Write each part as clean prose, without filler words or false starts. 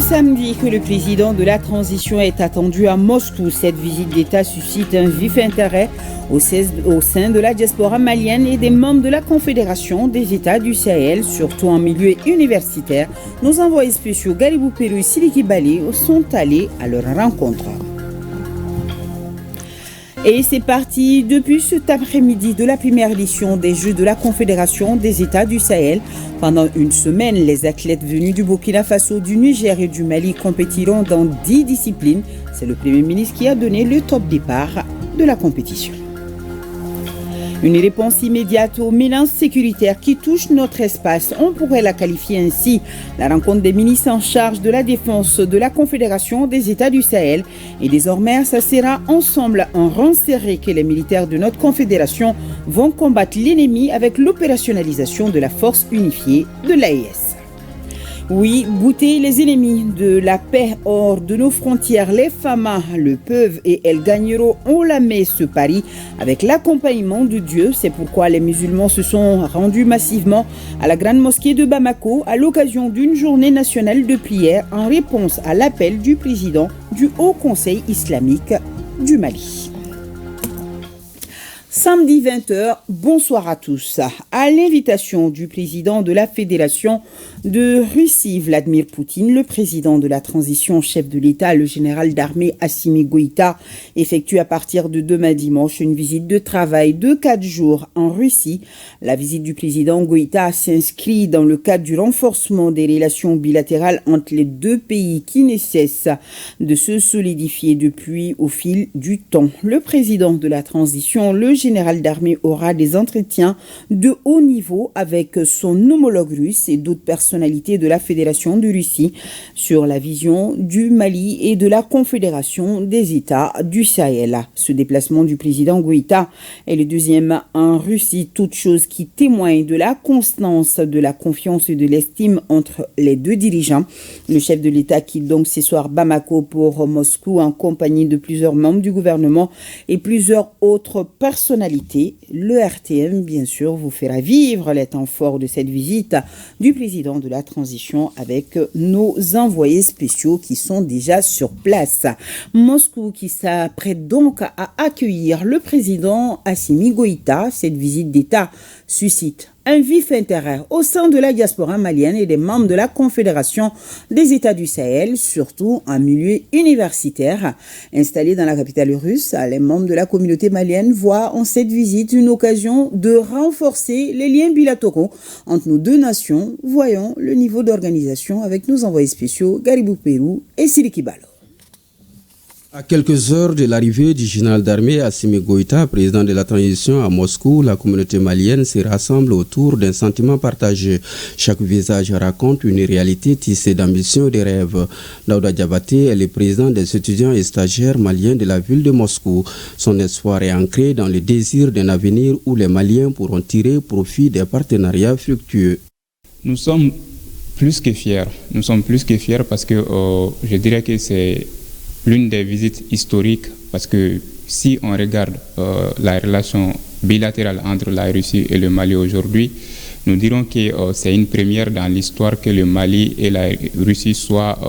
samedi que le président de la transition est attendu à Moscou. Cette visite d'État suscite un vif intérêt au sein de la diaspora malienne et des membres de la Confédération des États du Sahel, surtout en milieu universitaire. Nos envoyés spéciaux Garibou Pérou et Sidiki Balé sont allés à leur rencontre. Et c'est parti depuis cet après-midi de la première édition des Jeux de la Confédération des États du Sahel. Pendant une semaine, les athlètes venus du Burkina Faso, du Niger et du Mali compétiront dans 10 disciplines. C'est le Premier ministre qui a donné le top départ de la compétition. Une réponse immédiate aux menaces sécuritaires qui touchent notre espace, on pourrait la qualifier ainsi. La rencontre des ministres en charge de la défense de la Confédération des États du Sahel et désormais, ça sera ensemble un rang serré que les militaires de notre confédération vont combattre l'ennemi avec l'opérationnalisation de la force unifiée de l'AES. Oui, bouter les ennemis de la paix hors de nos frontières, les FAMA le peuvent et elles gagneront haut la main ce pari avec l'accompagnement de Dieu. C'est pourquoi les musulmans se sont rendus massivement à la grande mosquée de Bamako à l'occasion d'une journée nationale de prière en réponse à l'appel du président du Haut Conseil islamique du Mali. Samedi 20h, bonsoir à tous. À l'invitation du président de la Fédération de Russie, Vladimir Poutine, le président de la transition, chef de l'État, le général d'armée Assimi Goïta, effectue à partir de demain dimanche une visite de travail de 4 jours en Russie. La visite du président Goïta s'inscrit dans le cadre du renforcement des relations bilatérales entre les deux pays qui ne cessent de se solidifier depuis au fil du temps. Le président de la transition, le général d'armée, aura des entretiens de haut niveau avec son homologue russe et d'autres personnalités de la Fédération de Russie sur la vision du Mali et de la Confédération des États du Sahel. Ce déplacement du président Goïta est le deuxième en Russie, toute chose qui témoigne de la constance, de la confiance et de l'estime entre les deux dirigeants. Le chef de l'État quitte donc ce soir Bamako pour Moscou en compagnie de plusieurs membres du gouvernement et plusieurs autres personnalités. Le RTM, bien sûr, vous fera vivre les temps forts de cette visite du président de la transition avec nos envoyés spéciaux qui sont déjà sur place. Moscou qui s'apprête donc à accueillir le président Assimi Goïta. Cette visite d'État suscite un vif intérêt au sein de la diaspora malienne et des membres de la Confédération des États du Sahel, surtout en milieu universitaire. Installés dans la capitale russe, les membres de la communauté malienne voient en cette visite une occasion de renforcer les liens bilatéraux entre nos deux nations. Voyons le niveau d'organisation avec nos envoyés spéciaux Garibou Pérou et Sidiki Balé. À quelques heures de l'arrivée du général d'armée Assimi Goïta, président de la transition à Moscou, la communauté malienne se rassemble autour d'un sentiment partagé. Chaque visage raconte une réalité tissée d'ambition et de rêves. Daouda Diabaté est le président des étudiants et stagiaires maliens de la ville de Moscou. Son espoir est ancré dans le désir d'un avenir où les Maliens pourront tirer profit des partenariats fructueux. Nous sommes plus que fiers. Nous sommes plus que fiers parce que je dirais que c'est l'une des visites historiques, parce que si on regarde la relation bilatérale entre la Russie et le Mali aujourd'hui, nous dirons que c'est une première dans l'histoire que le Mali et la Russie soient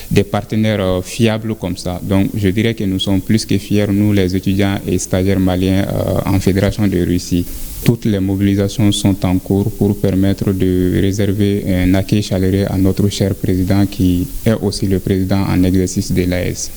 des partenaires fiables comme ça. Donc je dirais que nous sommes plus que fiers, nous les étudiants et stagiaires maliens en Fédération de Russie. Toutes les mobilisations sont en cours pour permettre de réserver un accueil chaleureux à notre cher président qui est aussi le président en exercice de l'AES.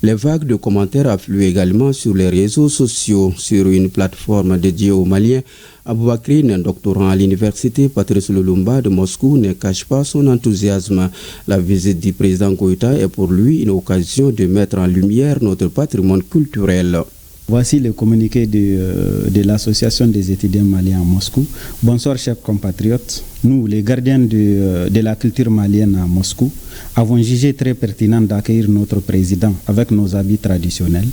Les vagues de commentaires affluent également sur les réseaux sociaux. Sur une plateforme dédiée aux Maliens, Aboubakri, un doctorant à l'université Patrice Lumumba de Moscou, ne cache pas son enthousiasme. La visite du président Goïta est pour lui une occasion de mettre en lumière notre patrimoine culturel. Voici le communiqué de l'Association des étudiants maliens à Moscou. Bonsoir, chers compatriotes. Nous, les gardiens de la culture malienne à Moscou, avons jugé très pertinent d'accueillir notre président avec nos habits traditionnels,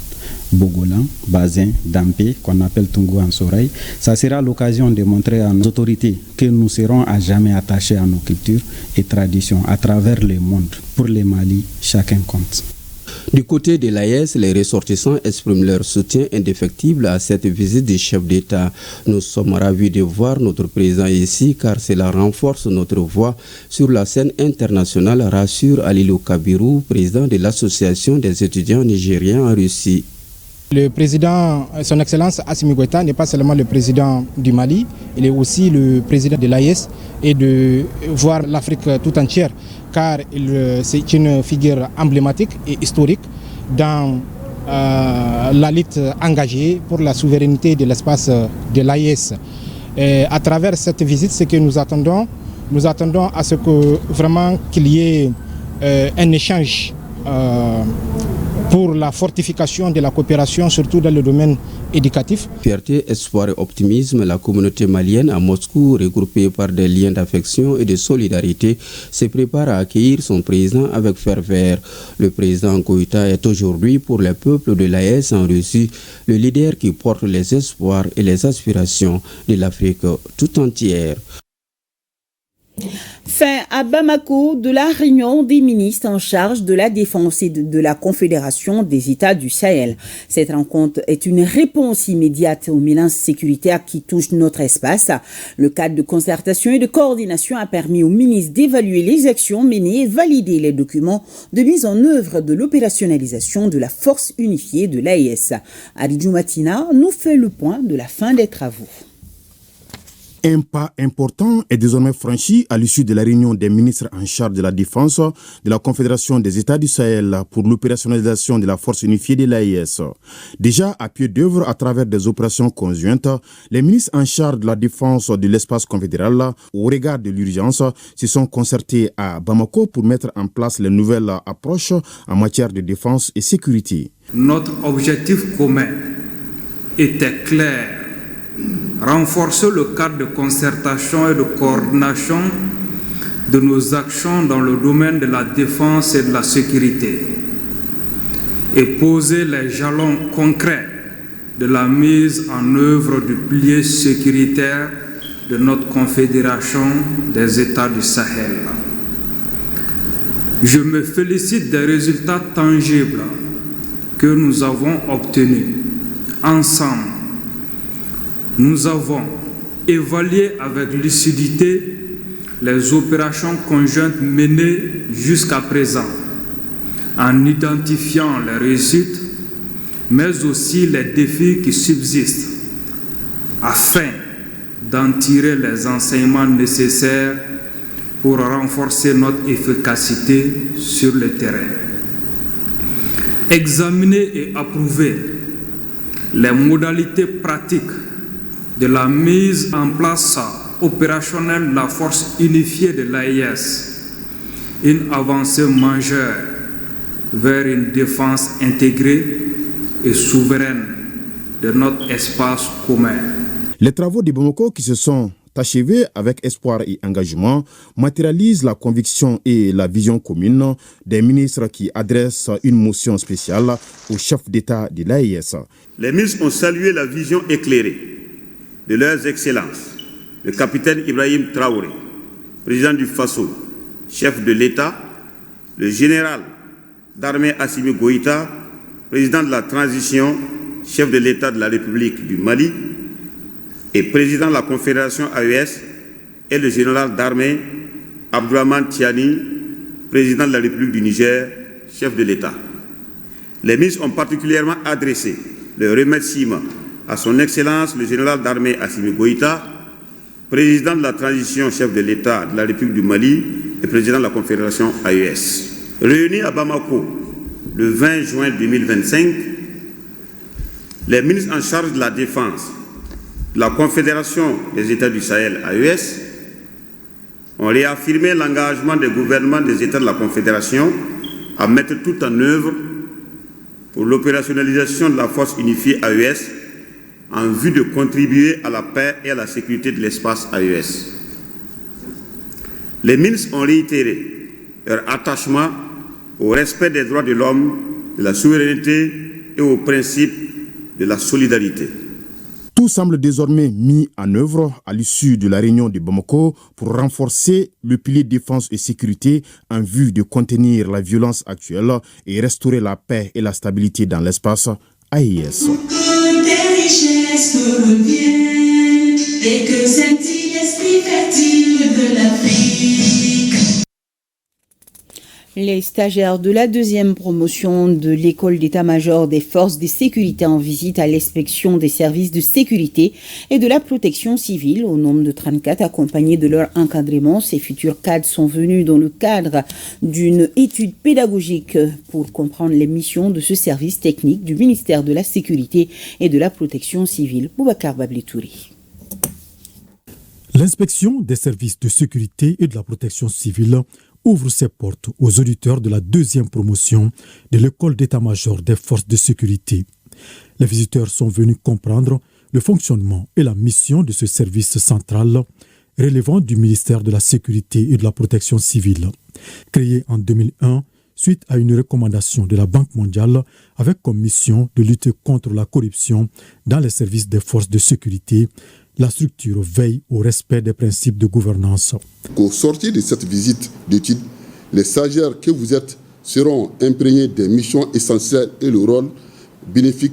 Bogolan, Bazin, Dampé, qu'on appelle Tungu en Soreil. Ça sera l'occasion de montrer à nos autorités que nous serons à jamais attachés à nos cultures et traditions à travers le monde. Pour le Mali, chacun compte. Du côté de l'AES, les ressortissants expriment leur soutien indéfectible à cette visite du chef d'État. Nous sommes ravis de voir notre président ici car cela renforce notre voix sur la scène internationale, rassure Alilou Kabirou, président de l'Association des étudiants nigériens en Russie. Le président, son Excellence Assimi Goïta, n'est pas seulement le président du Mali, il est aussi le président de l'AES et de voir l'Afrique tout entière, car c'est une figure emblématique et historique dans la lutte engagée pour la souveraineté de l'espace de l'AES. À travers cette visite, ce que nous attendons à ce que vraiment qu'il y ait un échange pour la fortification de la coopération, surtout dans le domaine éducatif. Fierté, espoir et optimisme, la communauté malienne à Moscou, regroupée par des liens d'affection et de solidarité, se prépare à accueillir son président avec ferveur. Le président Goïta est aujourd'hui pour le peuple de l'AES en Russie le leader qui porte les espoirs et les aspirations de l'Afrique tout entière. Fin à Bamako de la réunion des ministres en charge de la défense et de la Confédération des États du Sahel. Cette rencontre est une réponse immédiate aux menaces sécuritaires qui touchent notre espace. Le cadre de concertation et de coordination a permis aux ministres d'évaluer les actions menées et valider les documents de mise en œuvre de l'opérationnalisation de la force unifiée de l'AES. Aridjou Matina nous fait le point de la fin des travaux. Un pas important est désormais franchi à l'issue de la réunion des ministres en charge de la défense de la Confédération des États du Sahel pour l'opérationnalisation de la force unifiée de l'AES. Déjà à pied d'œuvre à travers des opérations conjointes, les ministres en charge de la défense de l'espace confédéral, au regard de l'urgence, se sont concertés à Bamako pour mettre en place les nouvelles approches en matière de défense et sécurité. Notre objectif commun était clair. Renforcer le cadre de concertation et de coordination de nos actions dans le domaine de la défense et de la sécurité et poser les jalons concrets de la mise en œuvre du pilier sécuritaire de notre Confédération des États du Sahel. Je me félicite des résultats tangibles que nous avons obtenus ensemble. Nous avons évalué avec lucidité les opérations conjointes menées jusqu'à présent, en identifiant les réussites, mais aussi les défis qui subsistent, afin d'en tirer les enseignements nécessaires pour renforcer notre efficacité sur le terrain. Examiner et approuver les modalités pratiques de la mise en place opérationnelle de la force unifiée de l'AES, une avancée majeure vers une défense intégrée et souveraine de notre espace commun. Les travaux de Bamako qui se sont achevés avec espoir et engagement matérialisent la conviction et la vision commune des ministres qui adressent une motion spéciale au chef d'État de l'AES. Les ministres ont salué la vision éclairée de leurs excellences, le capitaine Ibrahim Traoré, président du Faso, chef de l'État, le général d'armée Assimi Goïta, président de la transition, chef de l'État de la République du Mali, et président de la Confédération AES, et le général d'armée Abdourahmane Tiani, président de la République du Niger, chef de l'État. Les ministres ont particulièrement adressé leurs remerciements à son Excellence le général d'armée Assimi Goïta, président de la transition, chef de l'État de la République du Mali et président de la Confédération AES. Réunis à Bamako le 20 juin 2025, les ministres en charge de la défense de la Confédération des États du Sahel AES ont réaffirmé l'engagement des gouvernements des États de la Confédération à mettre tout en œuvre pour l'opérationnalisation de la force unifiée AES en vue de contribuer à la paix et à la sécurité de l'espace AES. Les ministres ont réitéré leur attachement au respect des droits de l'homme, de la souveraineté et au principe de la solidarité. Tout semble désormais mis en œuvre à l'issue de la réunion de Bamako pour renforcer le pilier défense et sécurité en vue de contenir la violence actuelle et restaurer la paix et la stabilité dans l'espace AES. Et que scintille l'esprit fertile de l'Afrique. Les stagiaires de la deuxième promotion de l'école d'état-major des forces de sécurité en visite à l'inspection des services de sécurité et de la protection civile au nombre de 34 accompagnés de leur encadrement. Ces futurs cadres sont venus dans le cadre d'une étude pédagogique pour comprendre les missions de ce service technique du ministère de la Sécurité et de la Protection civile. Boubacar Bablitouri. L'inspection des services de sécurité et de la protection civile ouvre ses portes aux auditeurs de la deuxième promotion de l'école d'état-major des forces de sécurité. Les visiteurs sont venus comprendre le fonctionnement et la mission de ce service central relevant du ministère de la Sécurité et de la Protection civile. Créé en 2001 suite à une recommandation de la Banque mondiale avec comme mission de lutter contre la corruption dans les services des forces de sécurité, la structure veille au respect des principes de gouvernance. Au sortir de cette visite d'étude, les stagiaires que vous êtes seront imprégnés des missions essentielles et le rôle bénéfique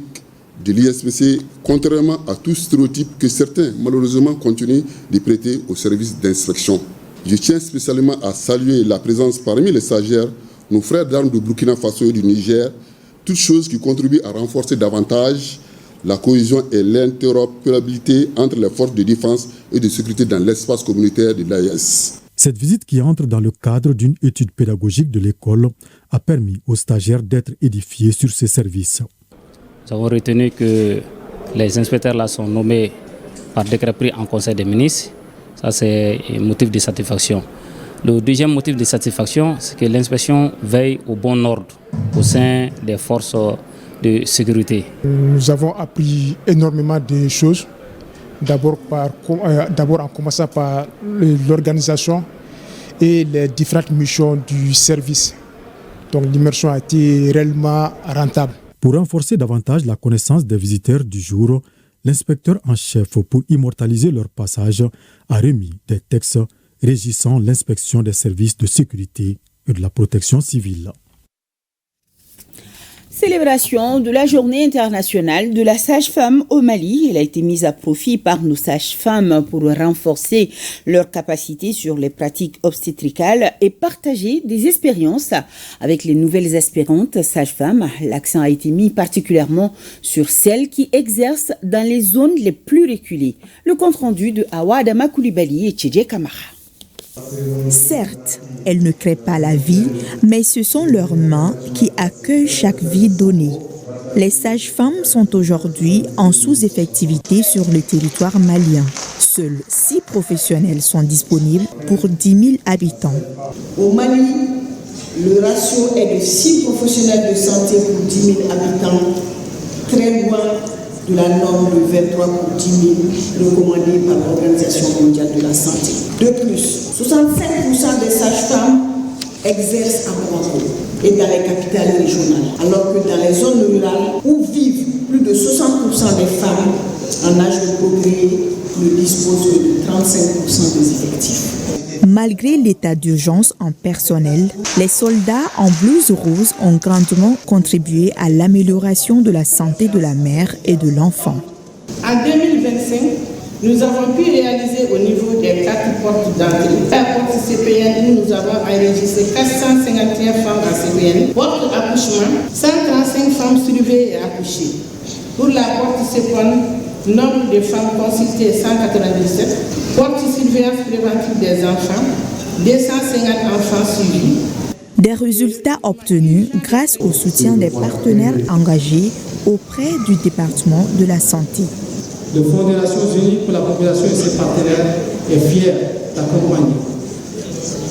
de l'ISPC, contrairement à tout stéréotype que certains, malheureusement, continuent de prêter au service d'inspection. Je tiens spécialement à saluer la présence parmi les stagiaires, nos frères d'armes du Burkina Faso et du Niger, toutes choses qui contribuent à renforcer davantage la cohésion et l'interopérabilité entre les forces de défense et de sécurité dans l'espace communautaire de l'AES. Cette visite qui entre dans le cadre d'une étude pédagogique de l'école a permis aux stagiaires d'être édifiés sur ces services. Nous avons retenu que les inspecteurs là sont nommés par décret pris en Conseil des ministres. Ça, c'est un motif de satisfaction. Le deuxième motif de satisfaction, c'est que l'inspection veille au bon ordre au sein des forces de sécurité. Nous avons appris énormément de choses, d'abord en commençant par l'organisation et les différentes missions du service. Donc l'immersion a été réellement rentable. Pour renforcer davantage la connaissance des visiteurs du jour, l'inspecteur en chef pour immortaliser leur passage a remis des textes régissant l'inspection des services de sécurité et de la protection civile. Célébration de la journée internationale de la sage-femme au Mali. Elle a été mise à profit par nos sages-femmes pour renforcer leurs capacités sur les pratiques obstétricales et partager des expériences avec les nouvelles aspirantes sages-femmes. L'accent a été mis particulièrement sur celles qui exercent dans les zones les plus reculées. Le compte-rendu de Awa Adama Koulibaly et Tchédje Kamara. Certes, elles ne créent pas la vie, mais ce sont leurs mains qui accueillent chaque vie donnée. Les sages-femmes sont aujourd'hui en sous-effectivité sur le territoire malien. Seuls 6 professionnels sont disponibles pour 10 000 habitants. Au Mali, le ratio est de 6 professionnels de santé pour 10 000 habitants, très loin de la norme de 23 pour 10 000 recommandée par l'Organisation mondiale de la santé. De plus, 65% des sages-femmes exercent à Bamako et dans les capitales régionales, alors que dans les zones rurales où vivent plus de 60% des femmes en âge de procréer ne disposent que de 35% des effectifs. Malgré l'état d'urgence en personnel, les soldats en blouse rose ont grandement contribué à l'amélioration de la santé de la mère et de l'enfant. En 2025, nous avons pu réaliser au niveau des 4 portes d'entrée. La porte CPN où nous avons enregistré 451 femmes en CPN. Porte accouchement, 135 femmes suivées et accouchées. Pour la porte CPN, nombre de femmes consultées 197. Porte surveillance préventive des enfants, 250 enfants suivis. Des résultats obtenus grâce au soutien des partenaires engagés auprès du département de la santé. Le Fonds des Nations Unies pour la population et ses partenaires est fier d'accompagner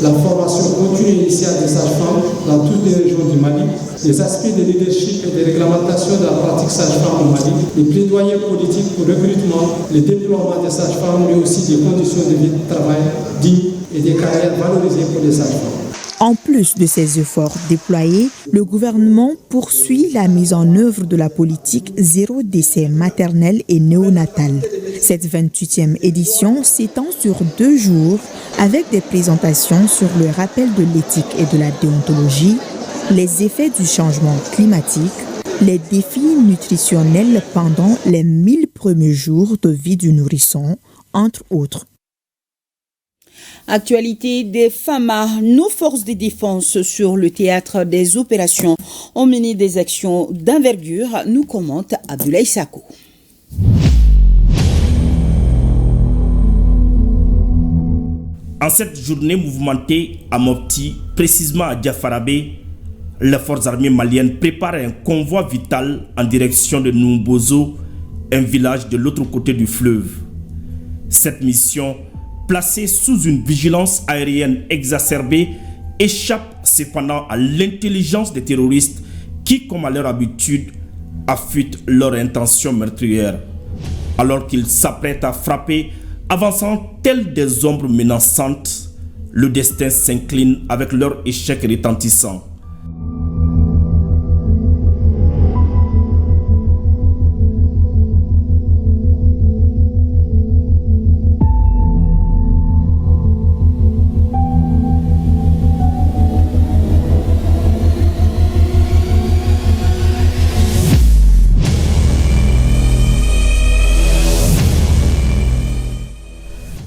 la formation continue initiale des sages-femmes dans toutes les régions du Mali, les aspects de leadership et de réglementation de la pratique sage-femme au Mali, les plaidoyers politiques pour le recrutement, le déploiement des sages-femmes, mais aussi des conditions de vie de travail dignes et des carrières valorisées pour les sages-femmes. En plus de ces efforts déployés, le gouvernement poursuit la mise en œuvre de la politique zéro décès maternel et néonatal. Cette 28e édition s'étend sur 2 jours avec des présentations sur le rappel de l'éthique et de la déontologie, les effets du changement climatique, les défis nutritionnels pendant les 1000 premiers jours de vie du nourrisson, entre autres. Actualité des FAMA, nos forces de défense sur le théâtre des opérations ont mené des actions d'envergure, nous commente Abdoulaye Sako. En cette journée mouvementée à Mopti, précisément à Diafarabé, les forces armées maliennes préparent un convoi vital en direction de Numbozo, un village de l'autre côté du fleuve. Cette mission, placée sous une vigilance aérienne exacerbée, échappe cependant à l'intelligence des terroristes qui, comme à leur habitude, affûtent leur intention meurtrière. Alors qu'ils s'apprêtent à frapper, avançant tels des ombres menaçantes, le destin s'incline avec leur échec retentissant.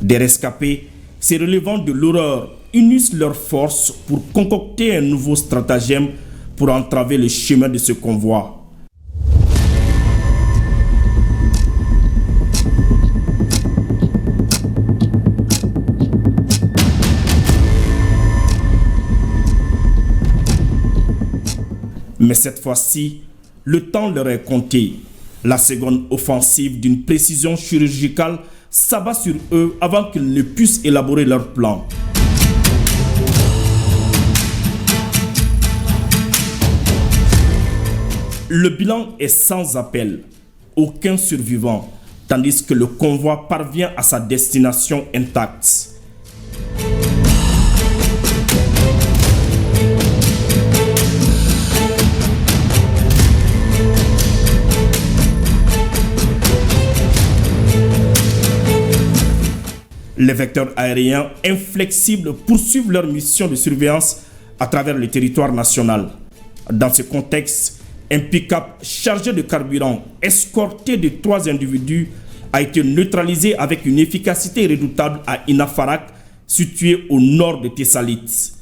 Des rescapés, se relevant de l'horreur, unissent leurs forces pour concocter un nouveau stratagème pour entraver le chemin de ce convoi. Mais cette fois-ci, le temps leur est compté. La seconde offensive d'une précision chirurgicale s'abat sur eux avant qu'ils ne puissent élaborer leur plan. Le bilan est sans appel, aucun survivant, tandis que le convoi parvient à sa destination intacte. Les vecteurs aériens inflexibles poursuivent leur mission de surveillance à travers le territoire national. Dans ce contexte, un pick-up chargé de carburant, escorté de 3 individus, a été neutralisé avec une efficacité redoutable à Inafarak, situé au nord de Thessalite.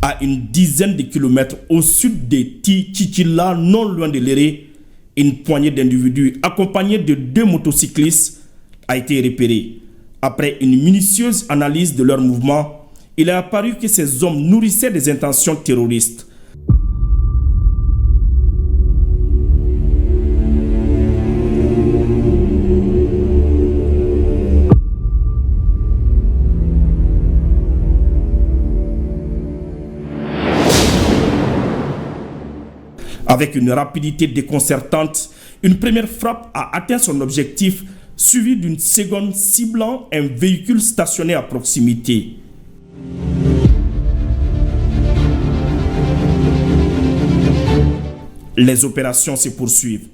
À une dizaine de kilomètres au sud de Tichichila, non loin de Léré, une poignée d'individus accompagnés de 2 motocyclistes a été repérée. Après une minutieuse analyse de leurs mouvements, il est apparu que ces hommes nourrissaient des intentions terroristes. Avec une rapidité déconcertante, une première frappe a atteint son objectif, suivie d'une seconde ciblant un véhicule stationné à proximité. Les opérations se poursuivent.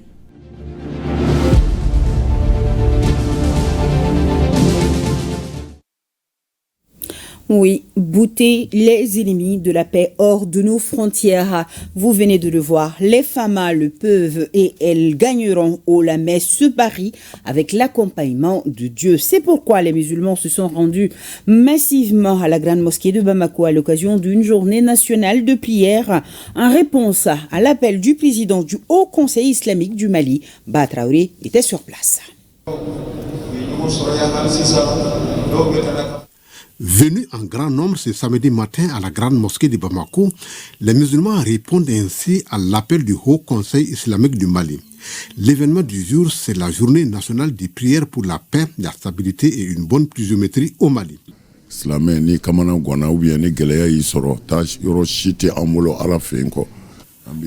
Oui, bouter les ennemis de la paix hors de nos frontières. Vous venez de le voir, les FAMA le peuvent et elles gagneront haut la messe ce pari avec l'accompagnement de Dieu. C'est pourquoi les musulmans se sont rendus massivement à la grande mosquée de Bamako à l'occasion d'une journée nationale de prière en réponse à l'appel du président du Haut Conseil islamique du Mali. Ba Traoré était sur place. Venus en grand nombre ce samedi matin à la grande mosquée de Bamako, les musulmans répondent ainsi à l'appel du Haut Conseil islamique du Mali. L'événement du jour, c'est la journée nationale de prière pour la paix, la stabilité et une bonne pluviométrie au Mali.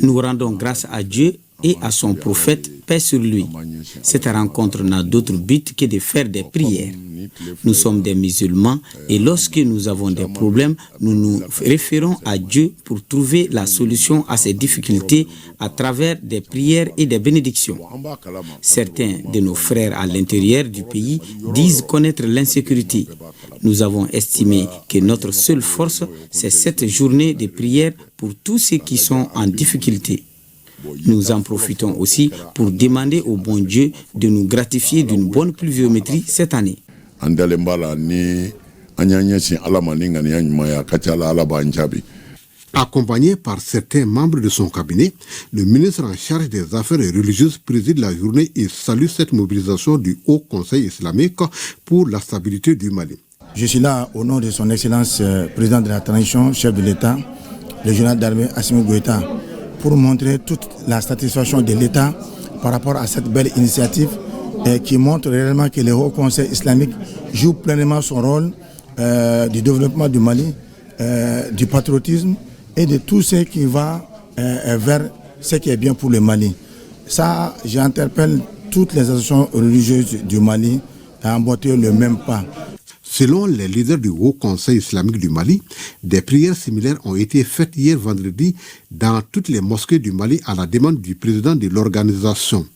Nous rendons grâce à Dieu et à son prophète, paix sur lui. Cette rencontre n'a d'autre but que de faire des prières. Nous sommes des musulmans et lorsque nous avons des problèmes, nous nous référons à Dieu pour trouver la solution à ces difficultés à travers des prières et des bénédictions. Certains de nos frères à l'intérieur du pays disent connaître l'insécurité. Nous avons estimé que notre seule force, c'est cette journée de prière pour tous ceux qui sont en difficulté. Nous en profitons aussi pour demander au bon Dieu de nous gratifier d'une bonne pluviométrie cette année. Accompagné par certains membres de son cabinet, le ministre en charge des Affaires religieuses préside la journée et salue cette mobilisation du Haut Conseil islamique pour la stabilité du Mali. Je suis là au nom de son Excellence président de la transition, chef de l'État, le général d'armée Assimi Goïta, pour montrer toute la satisfaction de l'État par rapport à cette belle initiative qui montre réellement que le Haut Conseil islamique joue pleinement son rôle du développement du Mali, du patriotisme et de tout ce qui va vers ce qui est bien pour le Mali. Ça, j'interpelle toutes les associations religieuses du Mali à emboîter le même pas. Selon les leaders du Haut Conseil islamique du Mali, des prières similaires ont été faites hier vendredi dans toutes les mosquées du Mali à la demande du président de l'organisation.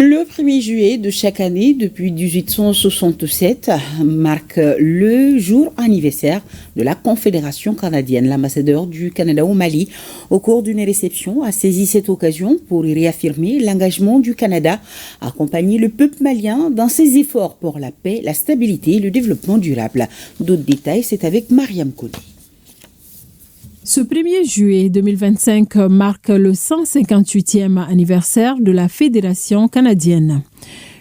Le 1er juillet de chaque année, depuis 1867, marque le jour anniversaire de la Confédération canadienne. L'ambassadeur du Canada au Mali, au cours d'une réception, a saisi cette occasion pour y réaffirmer l'engagement du Canada à accompagner le peuple malien dans ses efforts pour la paix, la stabilité et le développement durable. D'autres détails, c'est avec Mariam Koli. Ce 1er juillet 2025 marque le 158e anniversaire de la Fédération canadienne.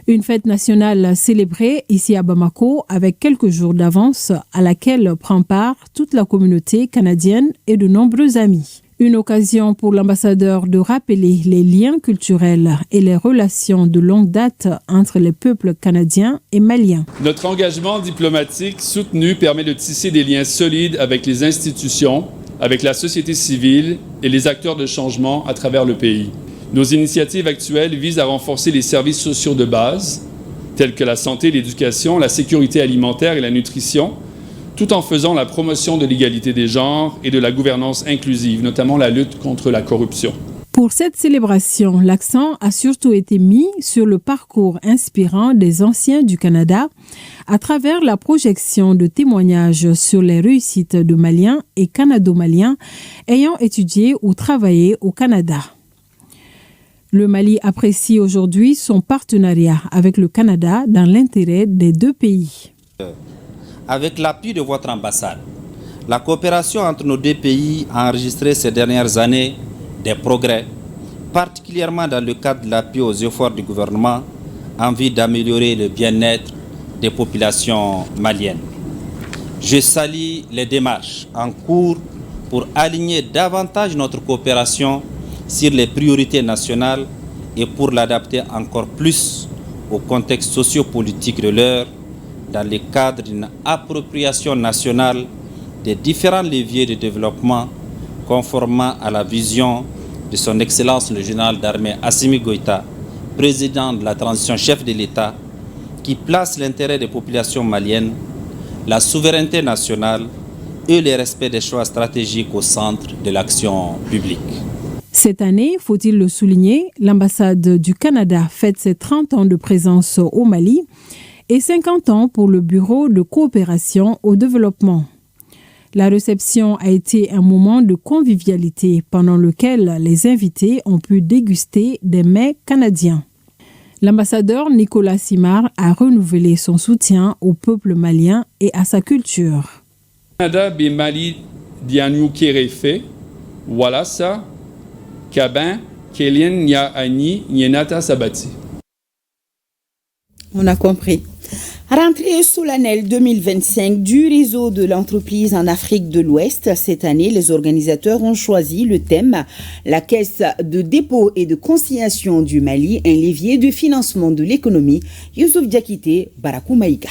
Une fête nationale célébrée ici à Bamako avec quelques jours d'avance à laquelle prend part toute la communauté canadienne et de nombreux amis. Une occasion pour l'ambassadeur de rappeler les liens culturels et les relations de longue date entre les peuples canadiens et maliens. Notre engagement diplomatique soutenu permet de tisser des liens solides avec les institutions, avec la société civile et les acteurs de changement à travers le pays. Nos initiatives actuelles visent à renforcer les services sociaux de base, tels que la santé, l'éducation, la sécurité alimentaire et la nutrition, tout en faisant la promotion de l'égalité des genres et de la gouvernance inclusive, notamment la lutte contre la corruption. Pour cette célébration, l'accent a surtout été mis sur le parcours inspirant des anciens du Canada à travers la projection de témoignages sur les réussites de Maliens et Canado-Maliens ayant étudié ou travaillé au Canada. Le Mali apprécie aujourd'hui son partenariat avec le Canada dans l'intérêt des deux pays. Avec l'appui de votre ambassade, la coopération entre nos deux pays a enregistré ces dernières années des progrès, particulièrement dans le cadre de l'appui aux efforts du gouvernement en vue d'améliorer le bien-être des populations maliennes. Je salue les démarches en cours pour aligner davantage notre coopération sur les priorités nationales et pour l'adapter encore plus au contexte sociopolitique de l'heure dans le cadre d'une appropriation nationale des différents leviers de développement conformément à la vision de son Excellence le général d'armée Assimi Goïta, président de la transition chef de l'État, qui place l'intérêt des populations maliennes, la souveraineté nationale et le respect des choix stratégiques au centre de l'action publique. Cette année, faut-il le souligner, l'ambassade du Canada fête ses 30 ans de présence au Mali et 50 ans pour le Bureau de coopération au développement. La réception a été un moment de convivialité pendant lequel les invités ont pu déguster des mets canadiens. L'ambassadeur Nicolas Simard a renouvelé son soutien au peuple malien et à sa culture. Canada be Mali dianu kerefe, voilà ça, kabin, kelien nya ani, nyenata sabati. On a compris. Rentrée solennelle 2025 du réseau de l'entreprise en Afrique de l'Ouest. Cette année, les organisateurs ont choisi le thème « La caisse de dépôt et de consignation du Mali, un levier de financement de l'économie ». Youssouf Diakité, Barakou Maïga.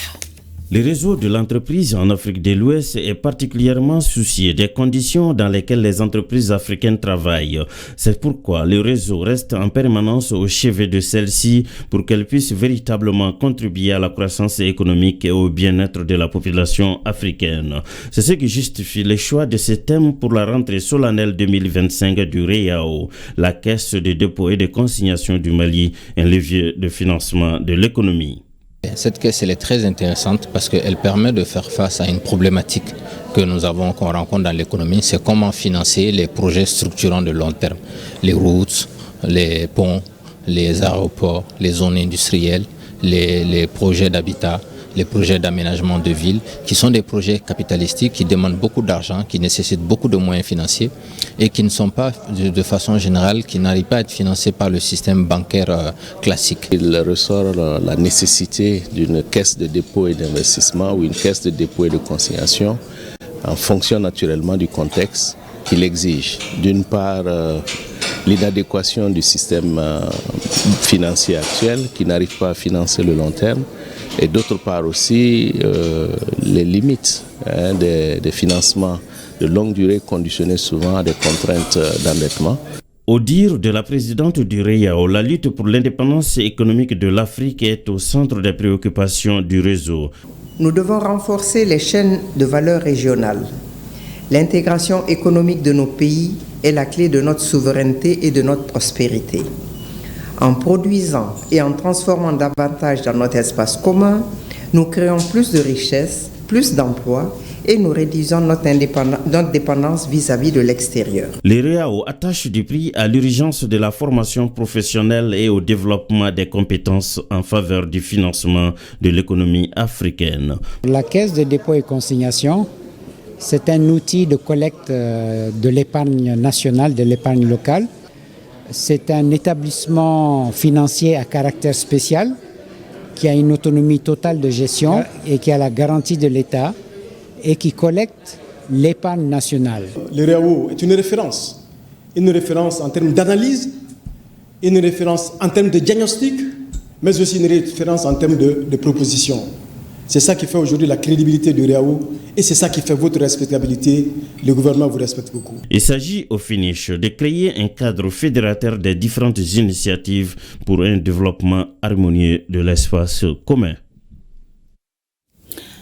Le réseau de l'entreprise en Afrique de l'Ouest est particulièrement soucieux des conditions dans lesquelles les entreprises africaines travaillent. C'est pourquoi le réseau reste en permanence au chevet de celles-ci pour qu'elles puissent véritablement contribuer à la croissance économique et au bien-être de la population africaine. C'est ce qui justifie le choix de ce thème pour la rentrée solennelle 2025 du REAO, la Caisse de dépôt et de consignation du Mali, un levier de financement de l'économie. Cette caisse elle est très intéressante parce qu'elle permet de faire face à une problématique qu'on rencontre dans l'économie, c'est comment financer les projets structurants de long terme, les routes, les ponts, les aéroports, les zones industrielles, les projets d'habitat, les projets d'aménagement de ville, qui sont des projets capitalistiques qui demandent beaucoup d'argent, qui nécessitent beaucoup de moyens financiers et qui ne sont pas, de façon générale, qui n'arrivent pas à être financés par le système bancaire classique. Il ressort la nécessité d'une caisse de dépôt et d'investissement ou une caisse de dépôt et de consignation en fonction naturellement du contexte qu'il exige. D'une part, l'inadéquation du système financier actuel qui n'arrive pas à financer le long terme, et d'autre part aussi les limites des financements de longue durée conditionnés souvent à des contraintes d'endettement. Au dire de la présidente du REAO, la lutte pour l'indépendance économique de l'Afrique est au centre des préoccupations du réseau. Nous devons renforcer les chaînes de valeur régionales. L'intégration économique de nos pays est la clé de notre souveraineté et de notre prospérité. En produisant et en transformant davantage dans notre espace commun, nous créons plus de richesses, plus d'emplois et nous réduisons notre dépendance vis-à-vis de l'extérieur. Le REAO attache du prix à l'urgence de la formation professionnelle et au développement des compétences en faveur du financement de l'économie africaine. La Caisse de dépôt et consignation, c'est un outil de collecte de l'épargne nationale, de l'épargne locale. C'est un établissement financier à caractère spécial qui a une autonomie totale de gestion et qui a la garantie de l'État et qui collecte l'épargne nationale. Le REAO est une référence en termes d'analyse, une référence en termes de diagnostic, mais aussi une référence en termes de proposition. C'est ça qui fait aujourd'hui la crédibilité du REAO et c'est ça qui fait votre respectabilité. Le gouvernement vous respecte beaucoup. Il s'agit au finish de créer un cadre fédérateur des différentes initiatives pour un développement harmonieux de l'espace commun.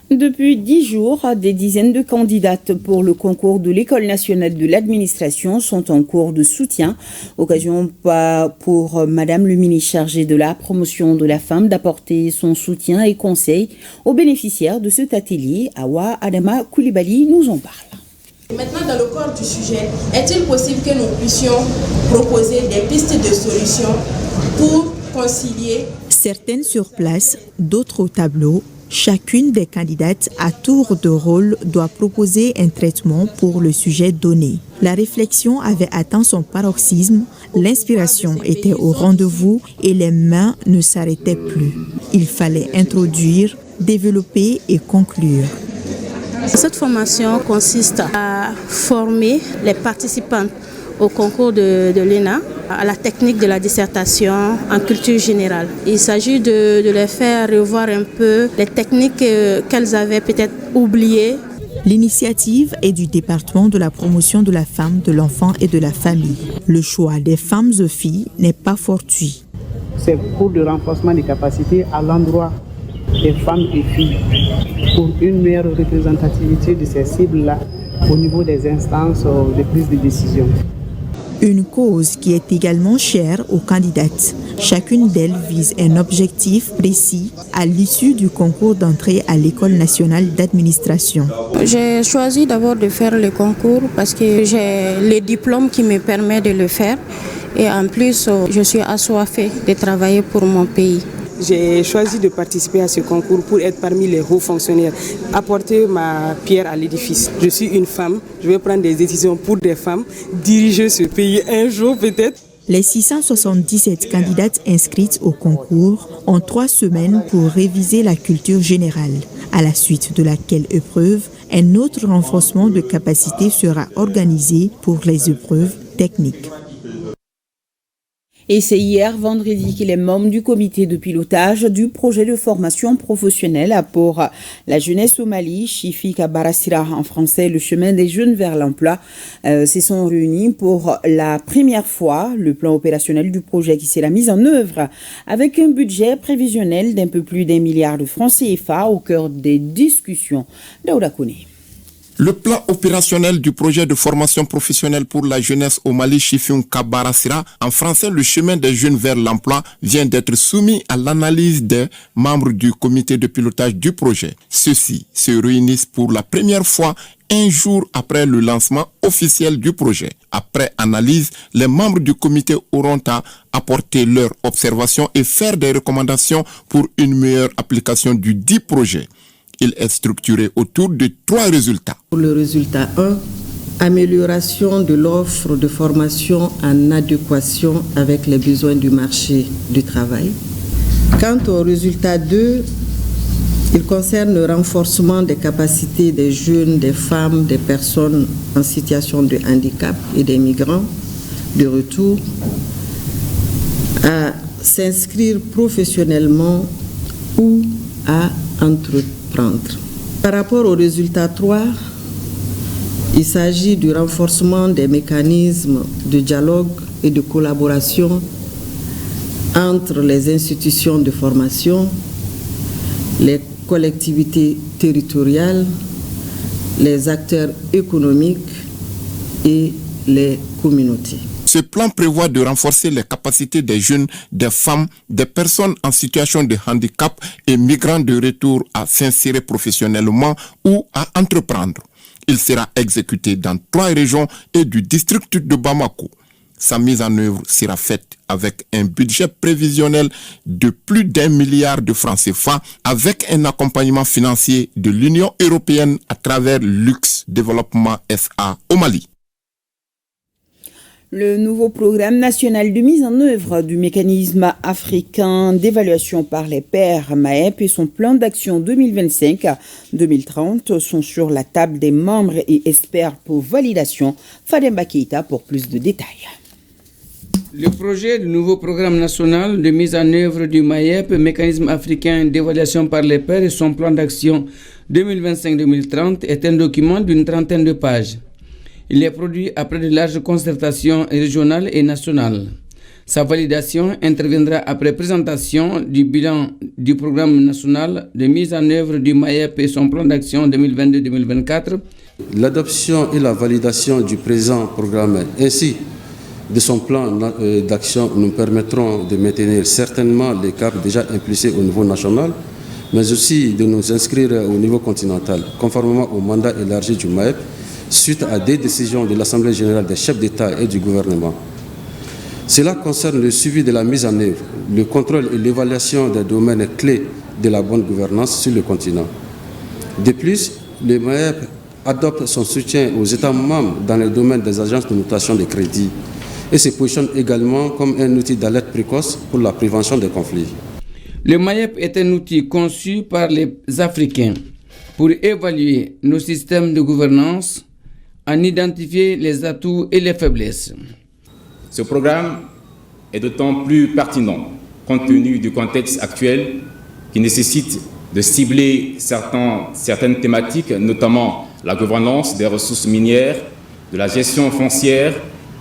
Depuis 10 jours, des dizaines de candidates pour le concours de l'École nationale de l'administration sont en cours de soutien. Occasion pour Madame le ministre chargée de la promotion de la femme d'apporter son soutien et conseil aux bénéficiaires de cet atelier. Awa Adama Koulibaly nous en parle. Maintenant, dans le corps du sujet, est-il possible que nous puissions proposer des pistes de solutions pour concilier? Certaines sur place, d'autres au tableau. Chacune des candidates à tour de rôle doit proposer un traitement pour le sujet donné. La réflexion avait atteint son paroxysme, l'inspiration était au rendez-vous et les mains ne s'arrêtaient plus. Il fallait introduire, développer et conclure. Cette formation consiste à former les participants au concours de l'ENA, à la technique de la dissertation en culture générale. Il s'agit de les faire revoir un peu les techniques qu'elles avaient peut-être oubliées. L'initiative est du département de la promotion de la femme, de l'enfant et de la famille. Le choix des femmes et filles n'est pas fortuit. C'est pour le renforcement des capacités à l'endroit des femmes et filles, pour une meilleure représentativité de ces cibles-là au niveau des instances de prise de décision. Une cause qui est également chère aux candidates. Chacune d'elles vise un objectif précis à l'issue du concours d'entrée à l'École nationale d'administration. J'ai choisi d'abord de faire le concours parce que j'ai les diplômes qui me permettent de le faire et en plus je suis assoiffée de travailler pour mon pays. J'ai choisi de participer à ce concours pour être parmi les hauts fonctionnaires, apporter ma pierre à l'édifice. Je suis une femme, je vais prendre des décisions pour des femmes, diriger ce pays un jour peut-être. Les 677 candidates inscrites au concours ont 3 semaines pour réviser la culture générale, à la suite de laquelle épreuve, un autre renforcement de capacité sera organisé pour les épreuves techniques. Et c'est hier, vendredi, que les membres du comité de pilotage du projet de formation professionnelle pour la jeunesse au Mali, Chifi Kabarassira en français, le chemin des jeunes vers l'emploi, se sont réunis pour la première fois. Le plan opérationnel du projet qui sera mis en œuvre avec un budget prévisionnel d'un peu plus d'1 milliard de francs CFA au cœur des discussions. Daouda Kone. Le plan opérationnel du projet de formation professionnelle pour la jeunesse au Mali, Chifiun Kabarassira, en français le chemin des jeunes vers l'emploi, vient d'être soumis à l'analyse des membres du comité de pilotage du projet. Ceux-ci se réunissent pour la première fois un jour après le lancement officiel du projet. Après analyse, les membres du comité auront à apporter leurs observations et faire des recommandations pour une meilleure application du dit projet. Il est structuré autour de 3 résultats. Pour le résultat 1, amélioration de l'offre de formation en adéquation avec les besoins du marché du travail. Quant au résultat 2, il concerne le renforcement des capacités des jeunes, des femmes, des personnes en situation de handicap et des migrants de retour à s'inscrire professionnellement ou à entreprendre. Par rapport au résultat 3, il s'agit du renforcement des mécanismes de dialogue et de collaboration entre les institutions de formation, les collectivités territoriales, les acteurs économiques et les communautés. Ce plan prévoit de renforcer les capacités des jeunes, des femmes, des personnes en situation de handicap et migrants de retour à s'insérer professionnellement ou à entreprendre. Il sera exécuté dans 3 régions et du district de Bamako. Sa mise en œuvre sera faite avec un budget prévisionnel de plus d'1 milliard de francs CFA avec un accompagnement financier de l'Union européenne à travers Lux Développement SA au Mali. Le nouveau programme national de mise en œuvre du mécanisme africain d'évaluation par les pairs MAEP et son plan d'action 2025-2030 sont sur la table des membres et experts pour validation. Fademba Keita pour plus de détails. Le projet du nouveau programme national de mise en œuvre du MAEP, mécanisme africain d'évaluation par les pairs et son plan d'action 2025-2030 est un document d'une 30aine de pages. Il est produit après de larges concertations régionales et nationales. Sa validation interviendra après présentation du bilan du programme national de mise en œuvre du MAEP et son plan d'action 2022-2024. L'adoption et la validation du présent programme ainsi de son plan d'action nous permettront de maintenir certainement les caps déjà impulsés au niveau national, mais aussi de nous inscrire au niveau continental, conformément au mandat élargi du MAEP, suite à des décisions de l'Assemblée générale des chefs d'État et du gouvernement. Cela concerne le suivi de la mise en œuvre, le contrôle et l'évaluation des domaines clés de la bonne gouvernance sur le continent. De plus, le MAEP adopte son soutien aux États membres dans le domaine des agences de notation de crédit et se positionne également comme un outil d'alerte précoce pour la prévention des conflits. Le MAEP est un outil conçu par les Africains pour évaluer nos systèmes de gouvernance, en identifier les atouts et les faiblesses. Ce programme est d'autant plus pertinent compte tenu du contexte actuel qui nécessite de cibler certaines thématiques, notamment la gouvernance des ressources minières, de la gestion foncière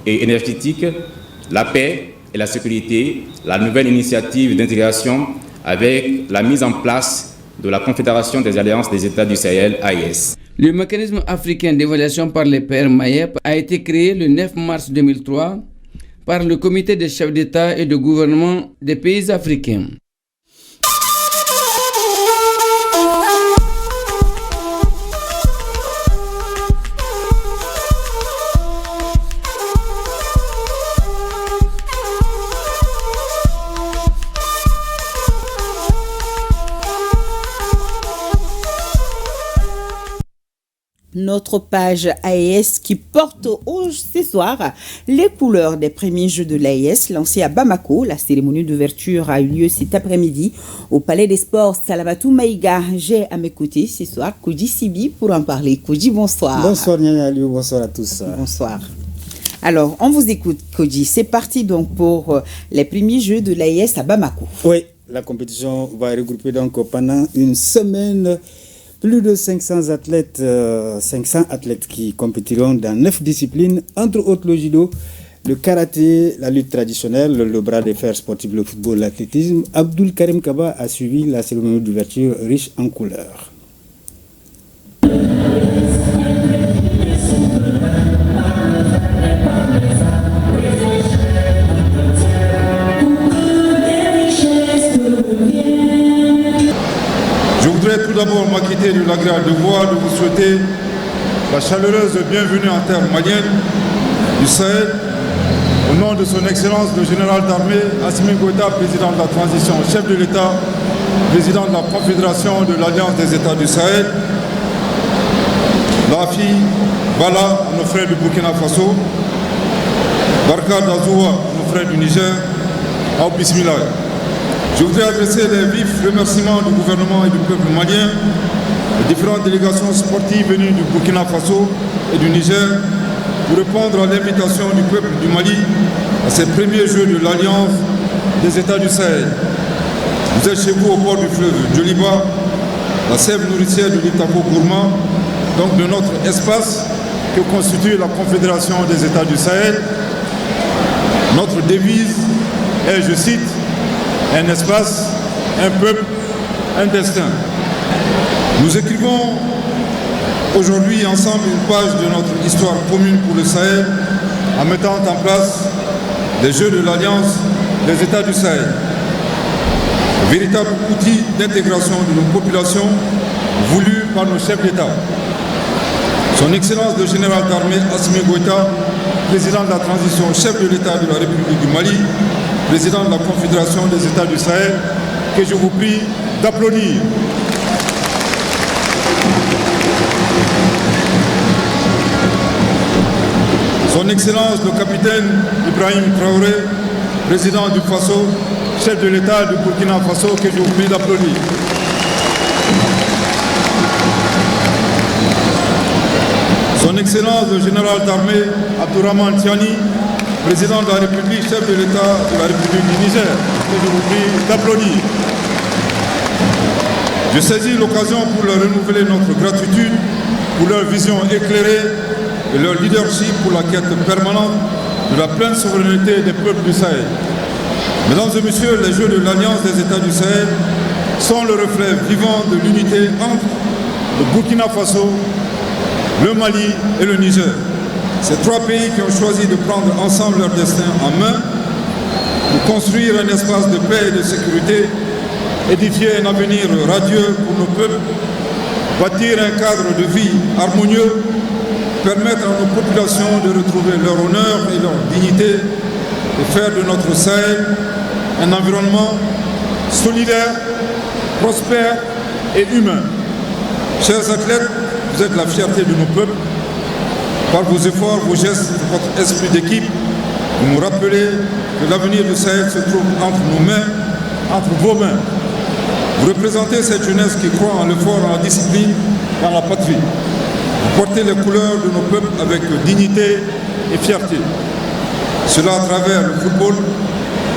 et énergétique, la paix et la sécurité, la nouvelle initiative d'intégration avec la mise en place de la Confédération des alliances des États du Sahel, AES. Le mécanisme africain d'évaluation par les pairs MAEP a été créé le 9 mars 2003 par le comité des chefs d'État et de gouvernement des pays africains. Notre page AES qui porte ce soir les couleurs des premiers Jeux de l'AES lancés à Bamako. La cérémonie d'ouverture a eu lieu cet après-midi au Palais des Sports Salamatou Maïga. J'ai à mes côtés ce soir Koji Sibi pour en parler. Koji, bonsoir. Bonsoir Nyanya Aliou, bonsoir à tous. Bonsoir. Alors, on vous écoute, Koji. C'est parti donc pour les premiers Jeux de l'AES à Bamako. Oui, la compétition va regrouper donc pendant une semaine plus de 500 athlètes qui compétiront dans 9 disciplines, entre autres le judo, le karaté, la lutte traditionnelle, le bras de fer sportif, le football, l'athlétisme. Abdul Karim Kaba a suivi la cérémonie d'ouverture riche en couleurs. Je voudrais tout d'abord m'acquitter de l'agréable devoir de vous souhaiter la chaleureuse bienvenue en terre malienne du Sahel, au nom de son Excellence le général d'armée Assimi Goïta, président de la transition, chef de l'État, président de la Confédération de l'Alliance des États du Sahel, Lafi Bala, nos frères du Burkina Faso, Barka Dazoua, nos frères du Niger, Aou Bismillah. Je voudrais adresser les vifs remerciements du gouvernement et du peuple malien, les différentes délégations sportives venues du Burkina Faso et du Niger, pour répondre à l'invitation du peuple du Mali à ces premiers Jeux de l'Alliance des États du Sahel. Vous êtes chez vous au bord du fleuve Djoliba, la sève nourricière de l'Itako gourmand, donc de notre espace que constitue la Confédération des États du Sahel. Notre devise est, je cite, un espace, un peuple, un destin. Nous écrivons aujourd'hui ensemble une page de notre histoire commune pour le Sahel en mettant en place les Jeux de l'Alliance des États du Sahel. Un véritable outil d'intégration de nos populations voulu par nos chefs d'État. Son Excellence le général d'armée Assimi Goïta, président de la transition, chef de l'État de la République du Mali, président de la Confédération des États du Sahel, que je vous prie d'applaudir. Son Excellence le capitaine Ibrahim Traoré, président du Faso, chef de l'État du Burkina Faso, que je vous prie d'applaudir. Son Excellence le général d'armée Abdourahmane Tiani, président de la République, chef de l'État de la République du Niger, que je vous prie d'applaudir. Je saisis l'occasion pour leur renouveler notre gratitude pour leur vision éclairée et leur leadership pour la quête permanente de la pleine souveraineté des peuples du Sahel. Mesdames et messieurs, les Jeux de l'Alliance des États du Sahel sont le reflet vivant de l'unité entre le Burkina Faso, le Mali et le Niger. Ces trois pays qui ont choisi de prendre ensemble leur destin en main pour construire un espace de paix et de sécurité, édifier un avenir radieux pour nos peuples, bâtir un cadre de vie harmonieux, permettre à nos populations de retrouver leur honneur et leur dignité et faire de notre Sahel un environnement solidaire, prospère et humain. Chers athlètes, vous êtes la fierté de nos peuples. Par vos efforts, vos gestes, votre esprit d'équipe, vous nous rappelez que l'avenir du Sahel se trouve entre nos mains, entre vos mains. Vous représentez cette jeunesse qui croit en l'effort, en la discipline, dans la patrie. Vous portez les couleurs de nos peuples avec dignité et fierté. Cela à travers le football,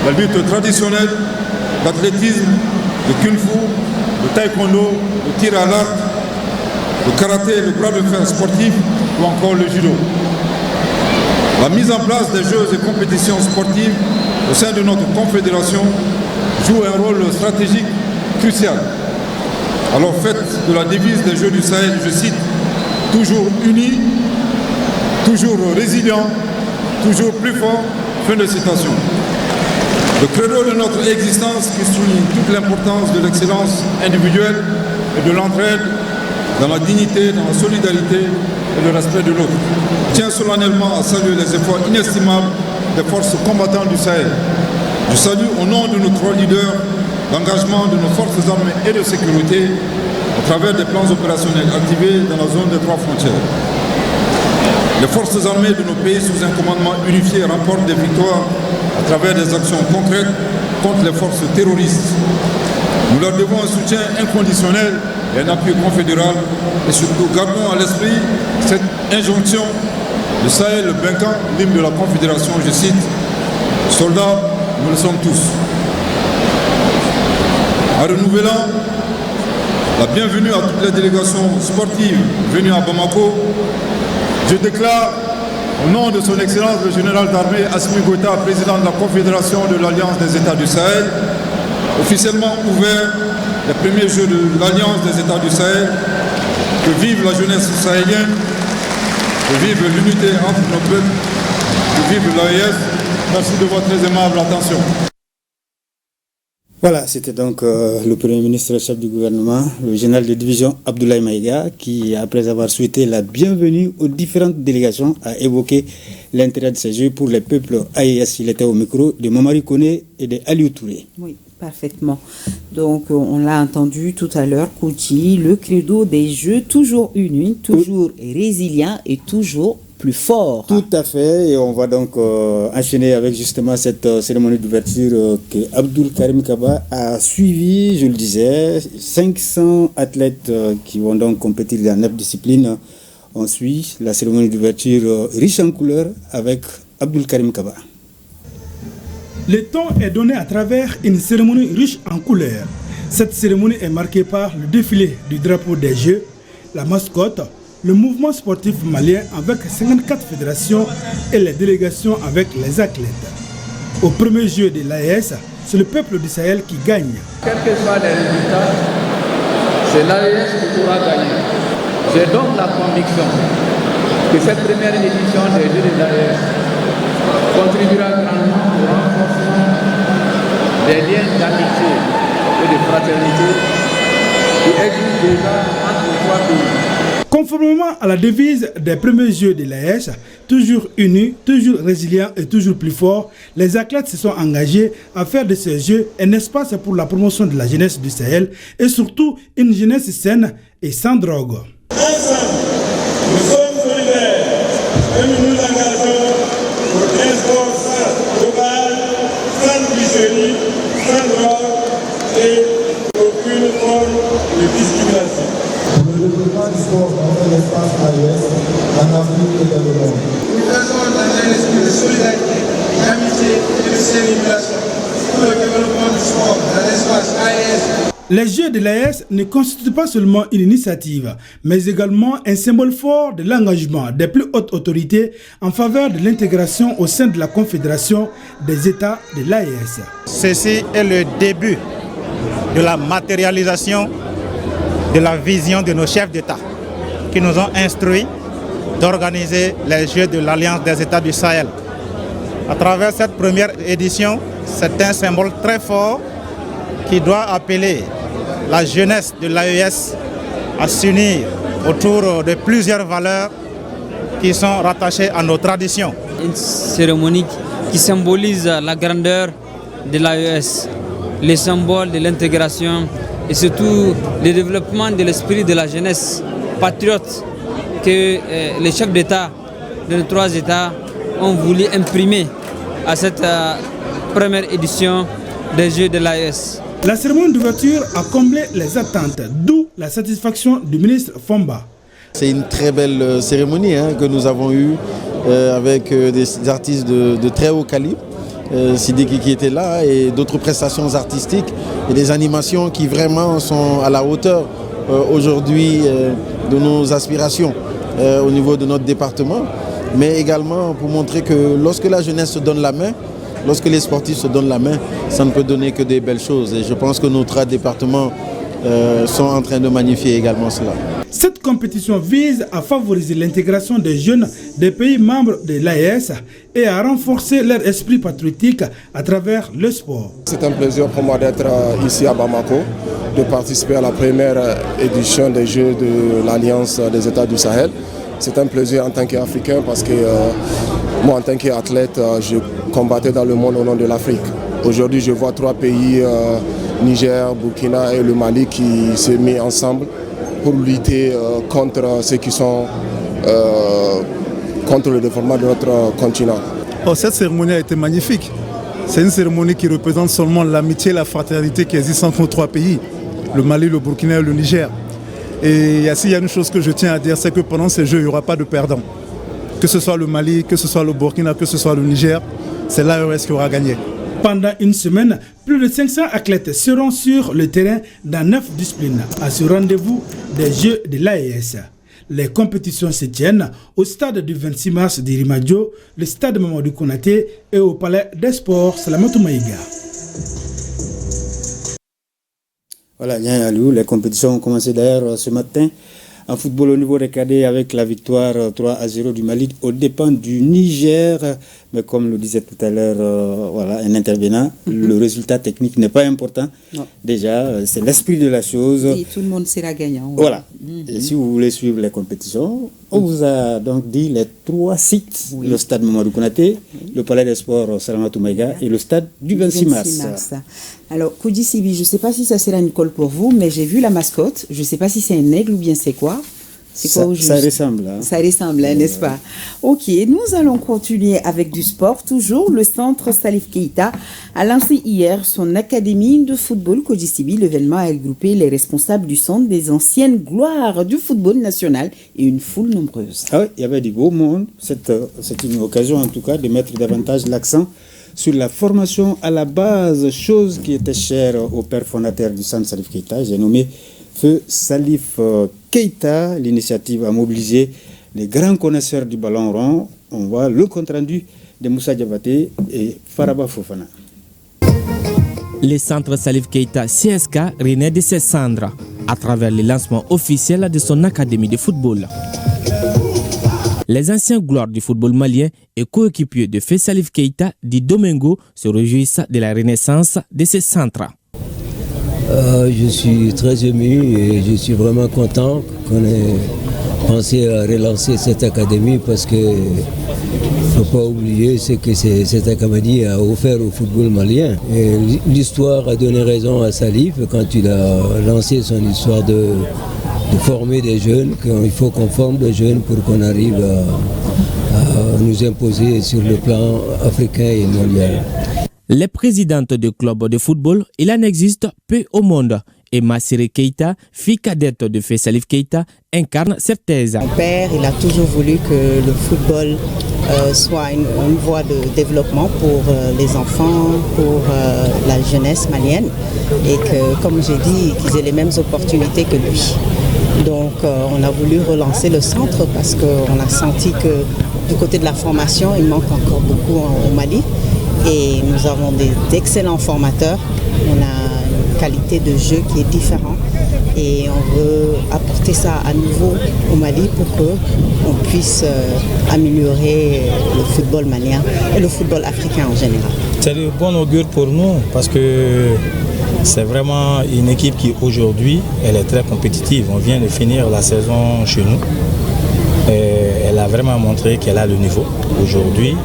la lutte traditionnelle, l'athlétisme, le kung-fu, le taekwondo, le tir à l'arc, le karaté, le bras de fer sportif ou encore le judo. La mise en place des jeux et compétitions sportives au sein de notre confédération joue un rôle stratégique crucial. Alors faites de la devise des Jeux du Sahel, je cite, toujours unis, toujours résilients, toujours plus forts, fin de citation. Le credo de notre existence qui souligne toute l'importance de l'excellence individuelle et de l'entraide dans la dignité, dans la solidarité et le respect de l'autre. Je tiens solennellement à saluer les efforts inestimables des forces combattantes du Sahel. Je salue au nom de nos trois leaders l'engagement de nos forces armées et de sécurité à travers des plans opérationnels activés dans la zone des trois frontières. Les forces armées de nos pays sous un commandement unifié remportent des victoires à travers des actions concrètes contre les forces terroristes. Nous leur devons un soutien inconditionnel et un appui confédéral et surtout gardons à l'esprit cette injonction Le Sahel, le Benkan, l'hymne de la Confédération, je cite, « Soldats, nous le sommes tous ». En renouvelant la bienvenue à toutes les délégations sportives venues à Bamako, je déclare au nom de son Excellence le général d'armée Assimi Goïta, président de la Confédération de l'Alliance des États du Sahel, officiellement ouvert les premiers Jeux de l'Alliance des États du Sahel. Que vive la jeunesse sahélienne, que vive l'unité entre nos peuples, que vive l'AES. Merci de votre très aimable attention. Voilà, c'était donc le Premier ministre chef du gouvernement, le général de division Abdoulaye Maïga, qui, après avoir souhaité la bienvenue aux différentes délégations, a évoqué l'intérêt de ces Jeux pour les peuples AES. Il était au micro de Mamari Koné et de Aliou Touré. Oui, parfaitement. Donc, on l'a entendu tout à l'heure, Kouti, le credo des Jeux, toujours unis, toujours résilient et toujours plus fort. Tout à fait, et on va donc enchaîner avec justement cette cérémonie d'ouverture que Abdoul Karim Kaba a suivi, je le disais, 500 athlètes qui vont donc compétir dans 9 disciplines. On suit la cérémonie d'ouverture riche en couleurs avec Abdoul Karim Kaba. Le temps est donné à travers une cérémonie riche en couleurs. Cette cérémonie est marquée par le défilé du drapeau des Jeux, la mascotte, le mouvement sportif malien avec 54 fédérations et les délégations avec les athlètes. Au premier jeu de l'AES, c'est le peuple du Sahel qui gagne. Quels que soient les résultats, c'est l'AES qui pourra gagner. J'ai donc la conviction que cette première édition des Jeux de l'AES contribuera grandement au renforcement des liens d'amitié et de fraternité qui existent déjà entre les trois pays. Conformément à la devise des premiers Jeux de l'AES, toujours unis, toujours résilients et toujours plus forts, les athlètes se sont engagés à faire de ces Jeux un espace pour la promotion de la jeunesse du Sahel et surtout une jeunesse saine et sans drogue. Ensemble, nous sommes solidaires et nous nous engageons pour un sport sans dopage, sans tricherie, sans drogue et aucune forme de discrimination. Le développement du sport dans l'espace AES, en Afrique et dans le monde. Nous faisons dans un esprit de solidarité, d'amitié et de civilisation pour le développement du sport dans l'espace AES. Les Jeux de l'AES ne constituent pas seulement une initiative, mais également un symbole fort de l'engagement des plus hautes autorités en faveur de l'intégration au sein de la Confédération des États de l'AES. Ceci est le début de la matérialisation de la vision de nos chefs d'État qui nous ont instruits d'organiser les Jeux de l'Alliance des États du Sahel. À travers cette première édition, c'est un symbole très fort qui doit appeler la jeunesse de l'AES à s'unir autour de plusieurs valeurs qui sont rattachées à nos traditions. Une cérémonie qui symbolise la grandeur de l'AES, les symboles de l'intégration et surtout le développement de l'esprit de la jeunesse patriote que les chefs d'État de nos trois États ont voulu imprimer à cette première édition des Jeux de l'AES. La cérémonie d'ouverture a comblé les attentes, d'où la satisfaction du ministre Fomba. C'est une très belle cérémonie que nous avons eue avec des artistes de très haut calibre. Sidiki qui était là et d'autres prestations artistiques et des animations qui vraiment sont à la hauteur aujourd'hui de nos aspirations au niveau de notre département, mais également pour montrer que lorsque la jeunesse se donne la main, lorsque les sportifs se donnent la main, ça ne peut donner que des belles choses et je pense que nos trois départements sont en train de magnifier également cela. Cette compétition vise à favoriser l'intégration des jeunes des pays membres de l'AES et à renforcer leur esprit patriotique à travers le sport. C'est un plaisir pour moi d'être ici à Bamako, de participer à la première édition des Jeux de l'Alliance des États du Sahel. C'est un plaisir en tant qu'Africain parce que moi en tant qu'athlète, je combattais dans le monde au nom de l'Afrique. Aujourd'hui, je vois trois pays, Niger, Burkina et le Mali, qui se mettent ensemble pour lutter contre ceux qui sont contre le développement de notre continent. Cette cérémonie a été magnifique. C'est une cérémonie qui représente seulement l'amitié et la fraternité qui existent entre nos trois pays, le Mali, le Burkina et le Niger. Et s'il y a une chose que je tiens à dire, c'est que pendant ces Jeux, il n'y aura pas de perdants. Que ce soit le Mali, que ce soit le Burkina, que ce soit le Niger, c'est l'AES qui aura gagné. Pendant une semaine, plus de 500 athlètes seront sur le terrain dans 9 disciplines à ce rendez-vous des Jeux de l'AES. Les compétitions se tiennent au stade du 26 mars d'Irimadio, le stade Mamadou Konaté et au palais des sports Salamatou Maïga. Voilà, les compétitions ont commencé d'ailleurs ce matin en football au niveau des cadets avec la victoire 3-0 du Mali aux dépens du Niger. Mais comme le disait tout à l'heure un intervenant, le résultat technique n'est pas important. Non. Déjà, c'est l'esprit de la chose. Et tout le monde sera gagnant. Voilà. Et si vous voulez suivre les compétitions, on vous a donc dit les 3 sites, le stade Mamadou Konaté, le palais des sports Salamatou Maïga et le stade du 26 mars. Alors, Koudji Sibi, je ne sais pas si ça sera une colle pour vous, mais j'ai vu la mascotte. Je ne sais pas si c'est un aigle ou bien c'est quoi. Ça ressemble. Hein. Ça ressemble, n'est-ce pas? Ok, nous allons continuer avec du sport. Toujours, le centre Salif Keita a lancé hier son académie de football Koudji Sibi. L'événement a regroupé les responsables du centre des anciennes gloires du football national et une foule nombreuse. Ah oui, il y avait du beau monde. C'est une occasion en tout cas de mettre davantage l'accent sur la formation à la base, chose qui était chère au père fondateur du centre Salif Keita. J'ai nommé Feu Salif Keita. L'initiative a mobilisé les grands connaisseurs du ballon rond. On voit le compte-rendu de Moussa Diabaté et Faraba Fofana. Le centre Salif Keita CSK renaît de ses cendres à travers le lancement officiel de son académie de football. Les anciens gloires du football malien et coéquipiers de Feu Salif Keita dit Domingo se réjouissent de la renaissance de ces centres. Je suis très ému et je suis vraiment content qu'on ait pensé à relancer cette académie parce qu'il ne faut pas oublier ce que cette académie a offert au football malien. Et l'histoire a donné raison à Salif quand il a lancé son histoire de former des jeunes, qu'il faut qu'on forme des jeunes pour qu'on arrive à nous imposer sur le plan africain et mondial. Les présidentes de clubs de football, il en existe peu au monde. Et Massiré Keita, fille cadette de Feu Salif Keita, incarne cette thèse. Mon père, il a toujours voulu que le football soit une voie de développement pour les enfants, pour la jeunesse malienne. Et que, comme j'ai dit, qu'ils aient les mêmes opportunités que lui. Donc on a voulu relancer le centre parce qu'on a senti que du côté de la formation, il manque encore beaucoup au Mali. Et nous avons d'excellents formateurs. On a une qualité de jeu qui est différente. Et on veut apporter ça à nouveau au Mali pour qu'on puisse améliorer le football malien et le football africain en général. C'est de bon augure pour nous parce que c'est vraiment une équipe qui aujourd'hui, elle est très compétitive. On vient de finir la saison chez nous. Et elle a vraiment montré qu'elle a le niveau. Aujourd'hui,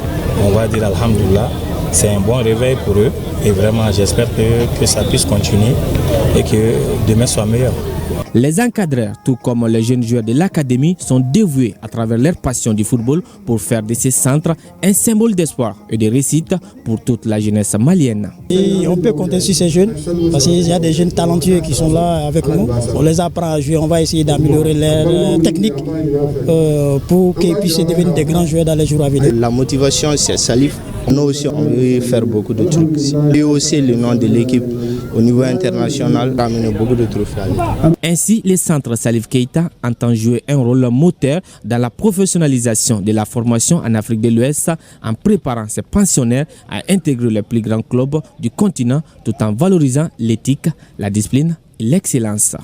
on va dire alhamdoulilah, c'est un bon réveil pour eux. Et vraiment, j'espère que ça puisse continuer et que demain soit meilleur. Les encadreurs, tout comme les jeunes joueurs de l'académie, sont dévoués à travers leur passion du football pour faire de ces centres un symbole d'espoir et de réussite pour toute la jeunesse malienne. Et on peut compter sur ces jeunes parce qu'il y a des jeunes talentueux qui sont là avec nous. On les apprend à jouer, on va essayer d'améliorer leur technique pour qu'ils puissent devenir des grands joueurs dans les jours à venir. La motivation, c'est Salif. Nous aussi, on veut faire beaucoup de trucs. Et aussi le nom de l'équipe au niveau international, ramener beaucoup de trophées. Ainsi, le centre Salif Keita entend jouer un rôle moteur dans la professionnalisation de la formation en Afrique de l'Ouest en préparant ses pensionnaires à intégrer les plus grands clubs du continent tout en valorisant l'éthique, la discipline et l'excellence.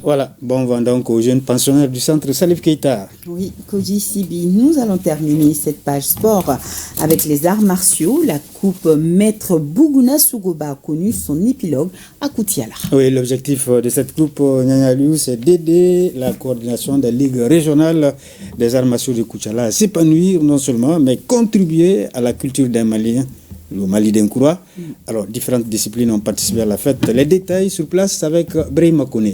Voilà, bon vent donc aux jeunes pensionnaires du centre Salif Keita. Oui, Koudji Sibi, nous allons terminer cette page sport avec les arts martiaux. La coupe Maître Bougouna Sougoba a connu son épilogue à Koutiala. Oui, l'objectif de cette coupe Nyanya Liu, c'est d'aider la coordination des ligues régionales des arts martiaux de Koutiala à s'épanouir non seulement, mais contribuer à la culture d'un Malien, le Mali d'Inkoura. Alors, différentes disciplines ont participé à la fête. Les détails sur place avec Brahima Kone.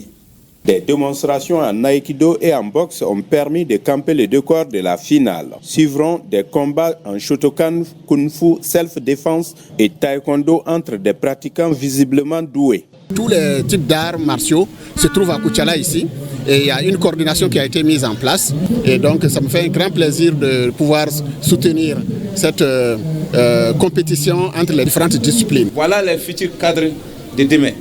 Des démonstrations en aïkido et en boxe ont permis de camper le décor de la finale. Suivront des combats en Shotokan, Kung Fu, self-défense et taekwondo entre des pratiquants visiblement doués. Tous les types d'arts martiaux se trouvent à Koutiala ici. Et il y a une coordination qui a été mise en place. Et donc ça me fait un grand plaisir de pouvoir soutenir cette compétition entre les différentes disciplines. Voilà les futurs cadres de demain,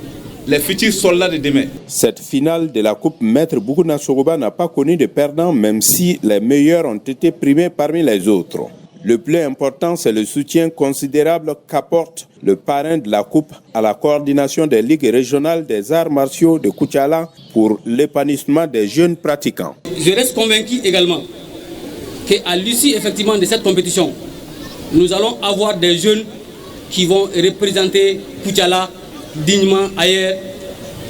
les futurs soldats de demain. Cette finale de la Coupe Maître Boukouna Soroba n'a pas connu de perdants, même si les meilleurs ont été primés parmi les autres. Le plus important, c'est le soutien considérable qu'apporte le parrain de la Coupe à la coordination des ligues régionales des arts martiaux de Koutiala pour l'épanouissement des jeunes pratiquants. Je reste convaincu également qu'à l'issue effectivement de cette compétition, nous allons avoir des jeunes qui vont représenter Koutiala dignement ailleurs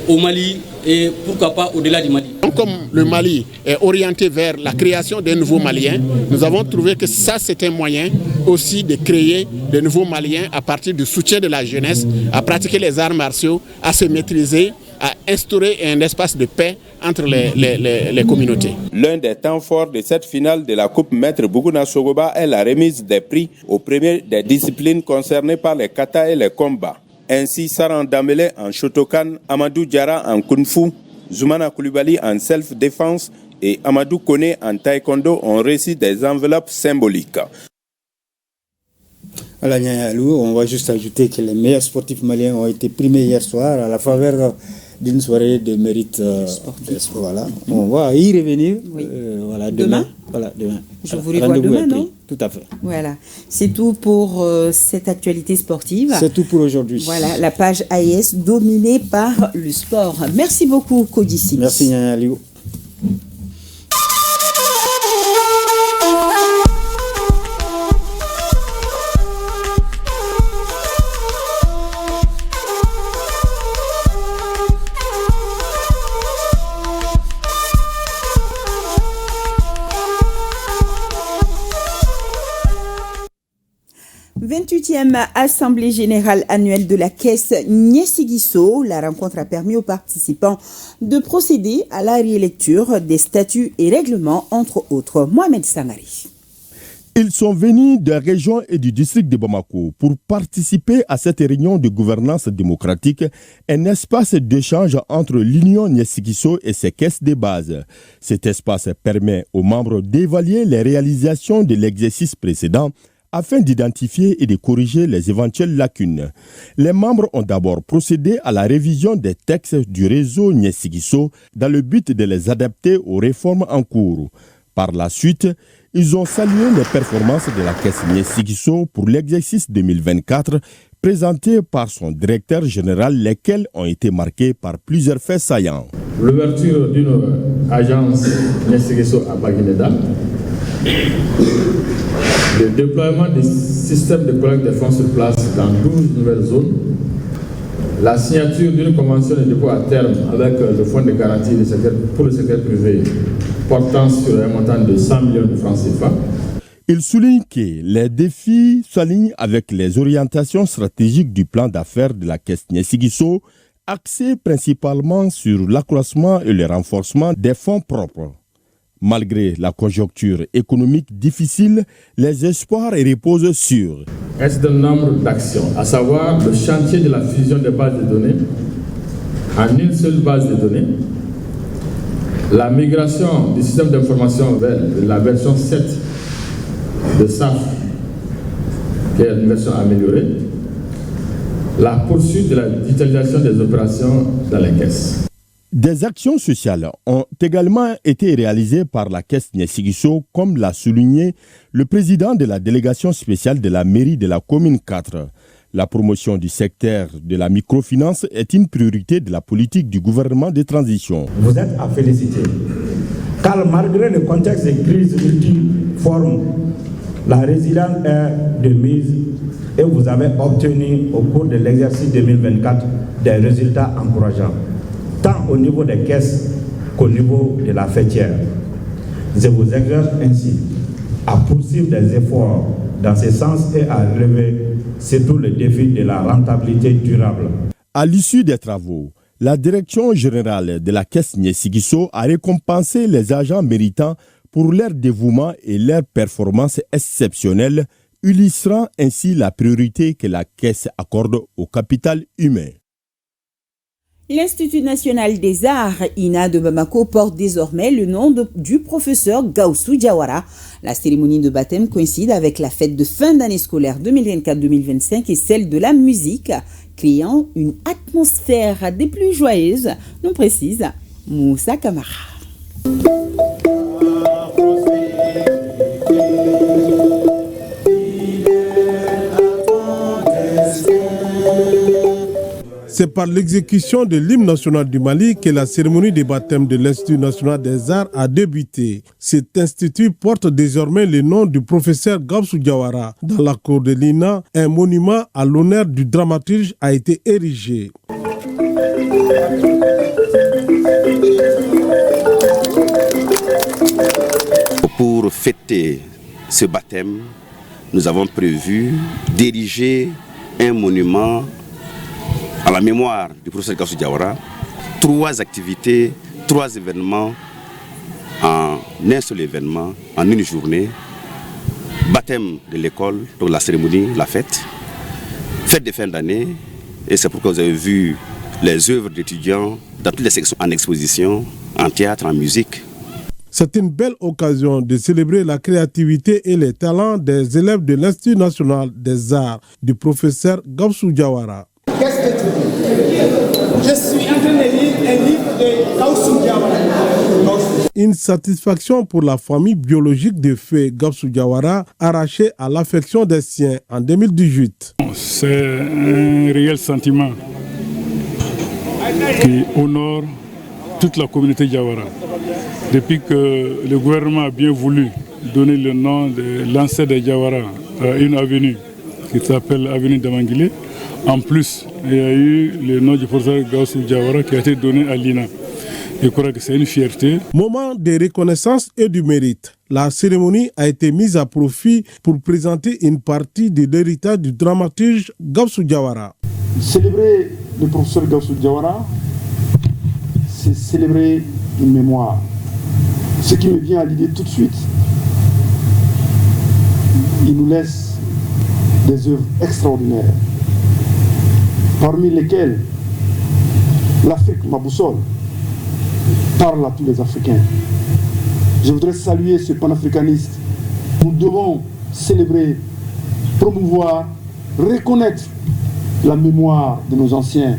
au Mali et pourquoi pas au-delà du Mali. Comme le Mali est orienté vers la création d'un nouveau Malien, nous avons trouvé que ça c'est un moyen aussi de créer de nouveaux Maliens à partir du soutien de la jeunesse, à pratiquer les arts martiaux, à se maîtriser, à instaurer un espace de paix entre les communautés. L'un des temps forts de cette finale de la Coupe Maître Boukouna Soroba est la remise des prix aux premiers des disciplines concernées par les katas et les combats. Ainsi, Saran Dambélé en Shotokan, Amadou Diarra en Kung Fu, Zoumana Koulibaly en self-défense et Amadou Kone en taekwondo ont reçu des enveloppes symboliques. Voilà, on va juste ajouter que les meilleurs sportifs maliens ont été primés hier soir à la faveur d'une soirée de mérite. Voilà. On va y revenir demain. Voilà, demain. Je vous les vois demain, non? Tout à fait. Voilà. C'est tout pour cette actualité sportive. C'est tout pour aujourd'hui. Voilà, la page AES dominée par le sport. Merci beaucoup, Kodissi. Merci, Nyanya Liu. « 28e Assemblée Générale Annuelle de la Caisse Nyesigiso. La rencontre a permis aux participants de procéder à la rélecture des statuts et règlements, entre autres. Mohamed Sangari. Ils sont venus des régions et du district de Bamako pour participer à cette réunion de gouvernance démocratique, un espace d'échange entre l'Union Nyesigiso et ses caisses de base. Cet espace permet aux membres d'évaluer les réalisations de l'exercice précédent afin d'identifier et de corriger les éventuelles lacunes. Les membres ont d'abord procédé à la révision des textes du réseau Nyesigiso dans le but de les adapter aux réformes en cours. Par la suite, ils ont salué les performances de la caisse Nyesigiso pour l'exercice 2024 présenté par son directeur général, lesquels ont été marqués par plusieurs faits saillants. L'ouverture d'une agence Nyesigiso à Baguineda, le déploiement des systèmes de collecte des fonds sur place dans 12 nouvelles zones, la signature d'une convention de dépôt à terme avec le fonds de garantie pour le secteur privé portant sur un montant de 100 millions de francs CFA. Il souligne que les défis s'alignent avec les orientations stratégiques du plan d'affaires de la caisse Nyesigiso, axé principalement sur l'accroissement et le renforcement des fonds propres. Malgré la conjoncture économique difficile, les espoirs reposent sur un certain nombre d'actions, à savoir le chantier de la fusion des bases de données en une seule base de données, la migration du système d'information vers la version 7 de SAF, qui est une version améliorée, la poursuite de la digitalisation des opérations dans les caisses. Des actions sociales ont également été réalisées par la caisse Nyesigiso, comme l'a souligné le président de la délégation spéciale de la mairie de la commune 4. La promotion du secteur de la microfinance est une priorité de la politique du gouvernement de transition. Vous êtes à féliciter, car malgré le contexte de crise multiforme, la résilience est de mise et vous avez obtenu au cours de l'exercice 2024 des résultats encourageants, tant au niveau des caisses qu'au niveau de la fêtière. Je vous exhorte ainsi à poursuivre des efforts dans ce sens et à relever surtout le défi de la rentabilité durable. À l'issue des travaux, la direction générale de la caisse Nyesigiso a récompensé les agents méritants pour leur dévouement et leur performance exceptionnelle, illustrant ainsi la priorité que la caisse accorde au capital humain. L'Institut national des arts, INA de Bamako, porte désormais le nom du professeur Gaussou Diawara. La cérémonie de baptême coïncide avec la fête de fin d'année scolaire 2024-2025 et celle de la musique, créant une atmosphère des plus joyeuses, nous précise Moussa Kamara. C'est par l'exécution de l'hymne national du Mali que la cérémonie de baptême de l'Institut national des arts a débuté. Cet institut porte désormais le nom du professeur Gaussou Diawara. Dans la cour de l'INA, un monument à l'honneur du dramaturge a été érigé. Pour fêter ce baptême, nous avons prévu d'ériger un monument à la mémoire du professeur Gaussou Diawara. 3 activités, 3 événements en un seul événement, en une journée. Baptême de l'école, donc la cérémonie, la fête de fin d'année. Et c'est pourquoi vous avez vu les œuvres d'étudiants dans toutes les sections en exposition, en théâtre, en musique. C'est une belle occasion de célébrer la créativité et les talents des élèves de l'Institut national des arts du professeur Gaussou Diawara. Qu'est-ce que tu dis? Je suis en train de lire un livre de Gaussou Diawara. Une satisfaction pour la famille biologique de feu Gaussou Diawara, arrachée à l'affection des siens en 2018. C'est un réel sentiment qui honore toute la communauté Diawara. Depuis que le gouvernement a bien voulu donner le nom de l'ancêtre de Diawara à une avenue qui s'appelle avenue Damangile, en plus, il y a eu le nom du professeur Gaussou Diawara qui a été donné à l'INA. Je crois que c'est une fierté. Moment de reconnaissance et du mérite. La cérémonie a été mise à profit pour présenter une partie de l'héritage du dramaturge Gaussou Diawara. Célébrer le professeur Gaussou Diawara, c'est célébrer une mémoire. Ce qui me vient à l'idée tout de suite, il nous laisse des œuvres extraordinaires, parmi lesquelles l'Afrique, ma boussole, parle à tous les Africains. Je voudrais saluer ce panafricaniste. Nous devons célébrer, promouvoir, reconnaître la mémoire de nos anciens.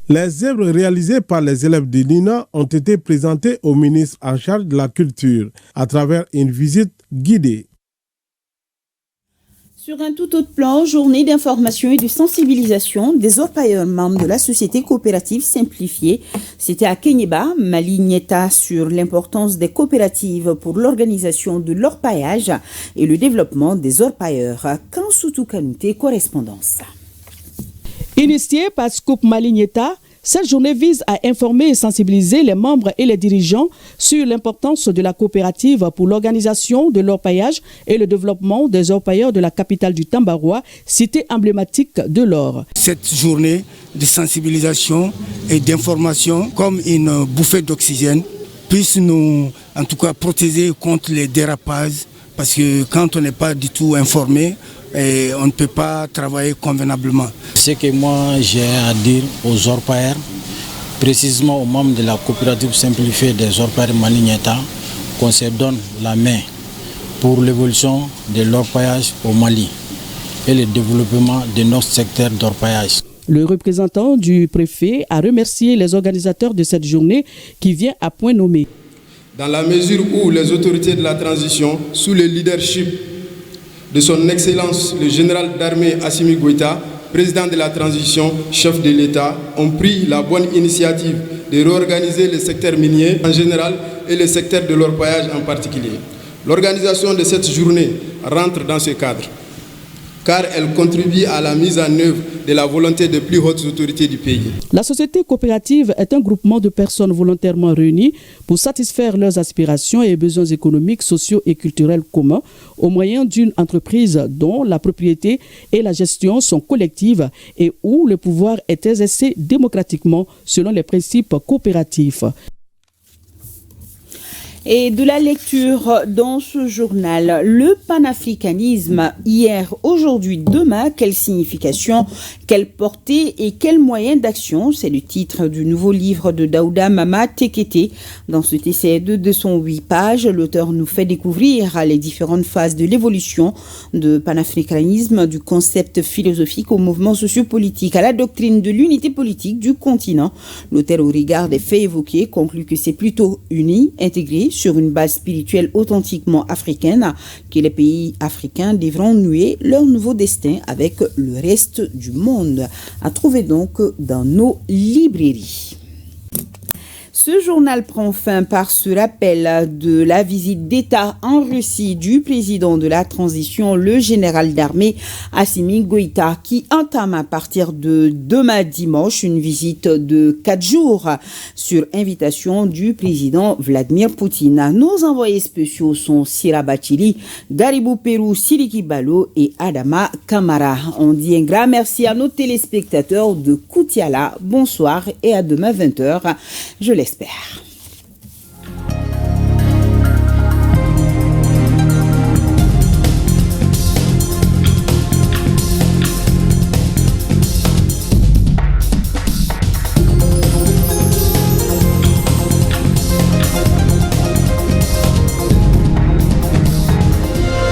Les œuvres réalisées par les élèves de l'INA ont été présentées au ministre en charge de la culture à travers une visite guidée. Sur un tout autre plan, journée d'information et de sensibilisation des orpailleurs membres de la société coopérative simplifiée. C'était à Kenyeba, Maligneta, sur l'importance des coopératives pour l'organisation de l'orpaillage et le développement des orpailleurs. Kansoutou Kanouté, correspondance. Initiée par Scoop Maligneta, cette journée vise à informer et sensibiliser les membres et les dirigeants sur l'importance de la coopérative pour l'organisation de l'orpaillage et le développement des orpailleurs de la capitale du Tambaroua, cité emblématique de l'or. Cette journée de sensibilisation et d'information, comme une bouffée d'oxygène, puisse nous, en tout cas, protéger contre les dérapages, parce que quand on n'est pas du tout informé, et on ne peut pas travailler convenablement. Ce que moi j'ai à dire aux orpailleurs, précisément aux membres de la coopérative simplifiée des orpailleurs Maligneta, qu'on se donne la main pour l'évolution de l'orpaillage au Mali et le développement de notre secteur d'orpaillage. Le représentant du préfet a remercié les organisateurs de cette journée qui vient à point nommé. Dans la mesure où les autorités de la transition, sous le leadership de son Excellence le général d'armée Assimi Goïta, président de la transition, chef de l'État, ont pris la bonne initiative de réorganiser le secteur minier en général et le secteur de l'orpaillage en particulier. L'organisation de cette journée rentre dans ce cadre, car elle contribue à la mise en œuvre de la volonté des plus hautes autorités du pays. La société coopérative est un groupement de personnes volontairement réunies pour satisfaire leurs aspirations et besoins économiques, sociaux et culturels communs au moyen d'une entreprise dont la propriété et la gestion sont collectives et où le pouvoir est exercé démocratiquement selon les principes coopératifs. Et de la lecture dans ce journal, le panafricanisme, hier, aujourd'hui, demain, quelle signification, quelle portée et quels moyens d'action, c'est le titre du nouveau livre de Daouda Mama Tekete. Dans cet essai de 208 pages, l'auteur nous fait découvrir les différentes phases de l'évolution de panafricanisme, du concept philosophique au mouvement sociopolitique, à la doctrine de l'unité politique du continent. L'auteur, au regard des faits évoqués, conclut que c'est plutôt uni, intégré, sur une base spirituelle authentiquement africaine, que les pays africains devront nouer leur nouveau destin avec le reste du monde. À trouver donc dans nos librairies. Ce journal prend fin par ce rappel de la visite d'État en Russie du président de la transition, le général d'armée Assimi Goïta, qui entame à partir de demain dimanche une visite de 4 jours sur invitation du président Vladimir Poutine. Nos envoyés spéciaux sont Sira Bachili, Garibou Pérou, Siliki Balo et Adama Kamara. On dit un grand merci à nos téléspectateurs de Koutiala. Bonsoir et à demain 20h. Je l'espère.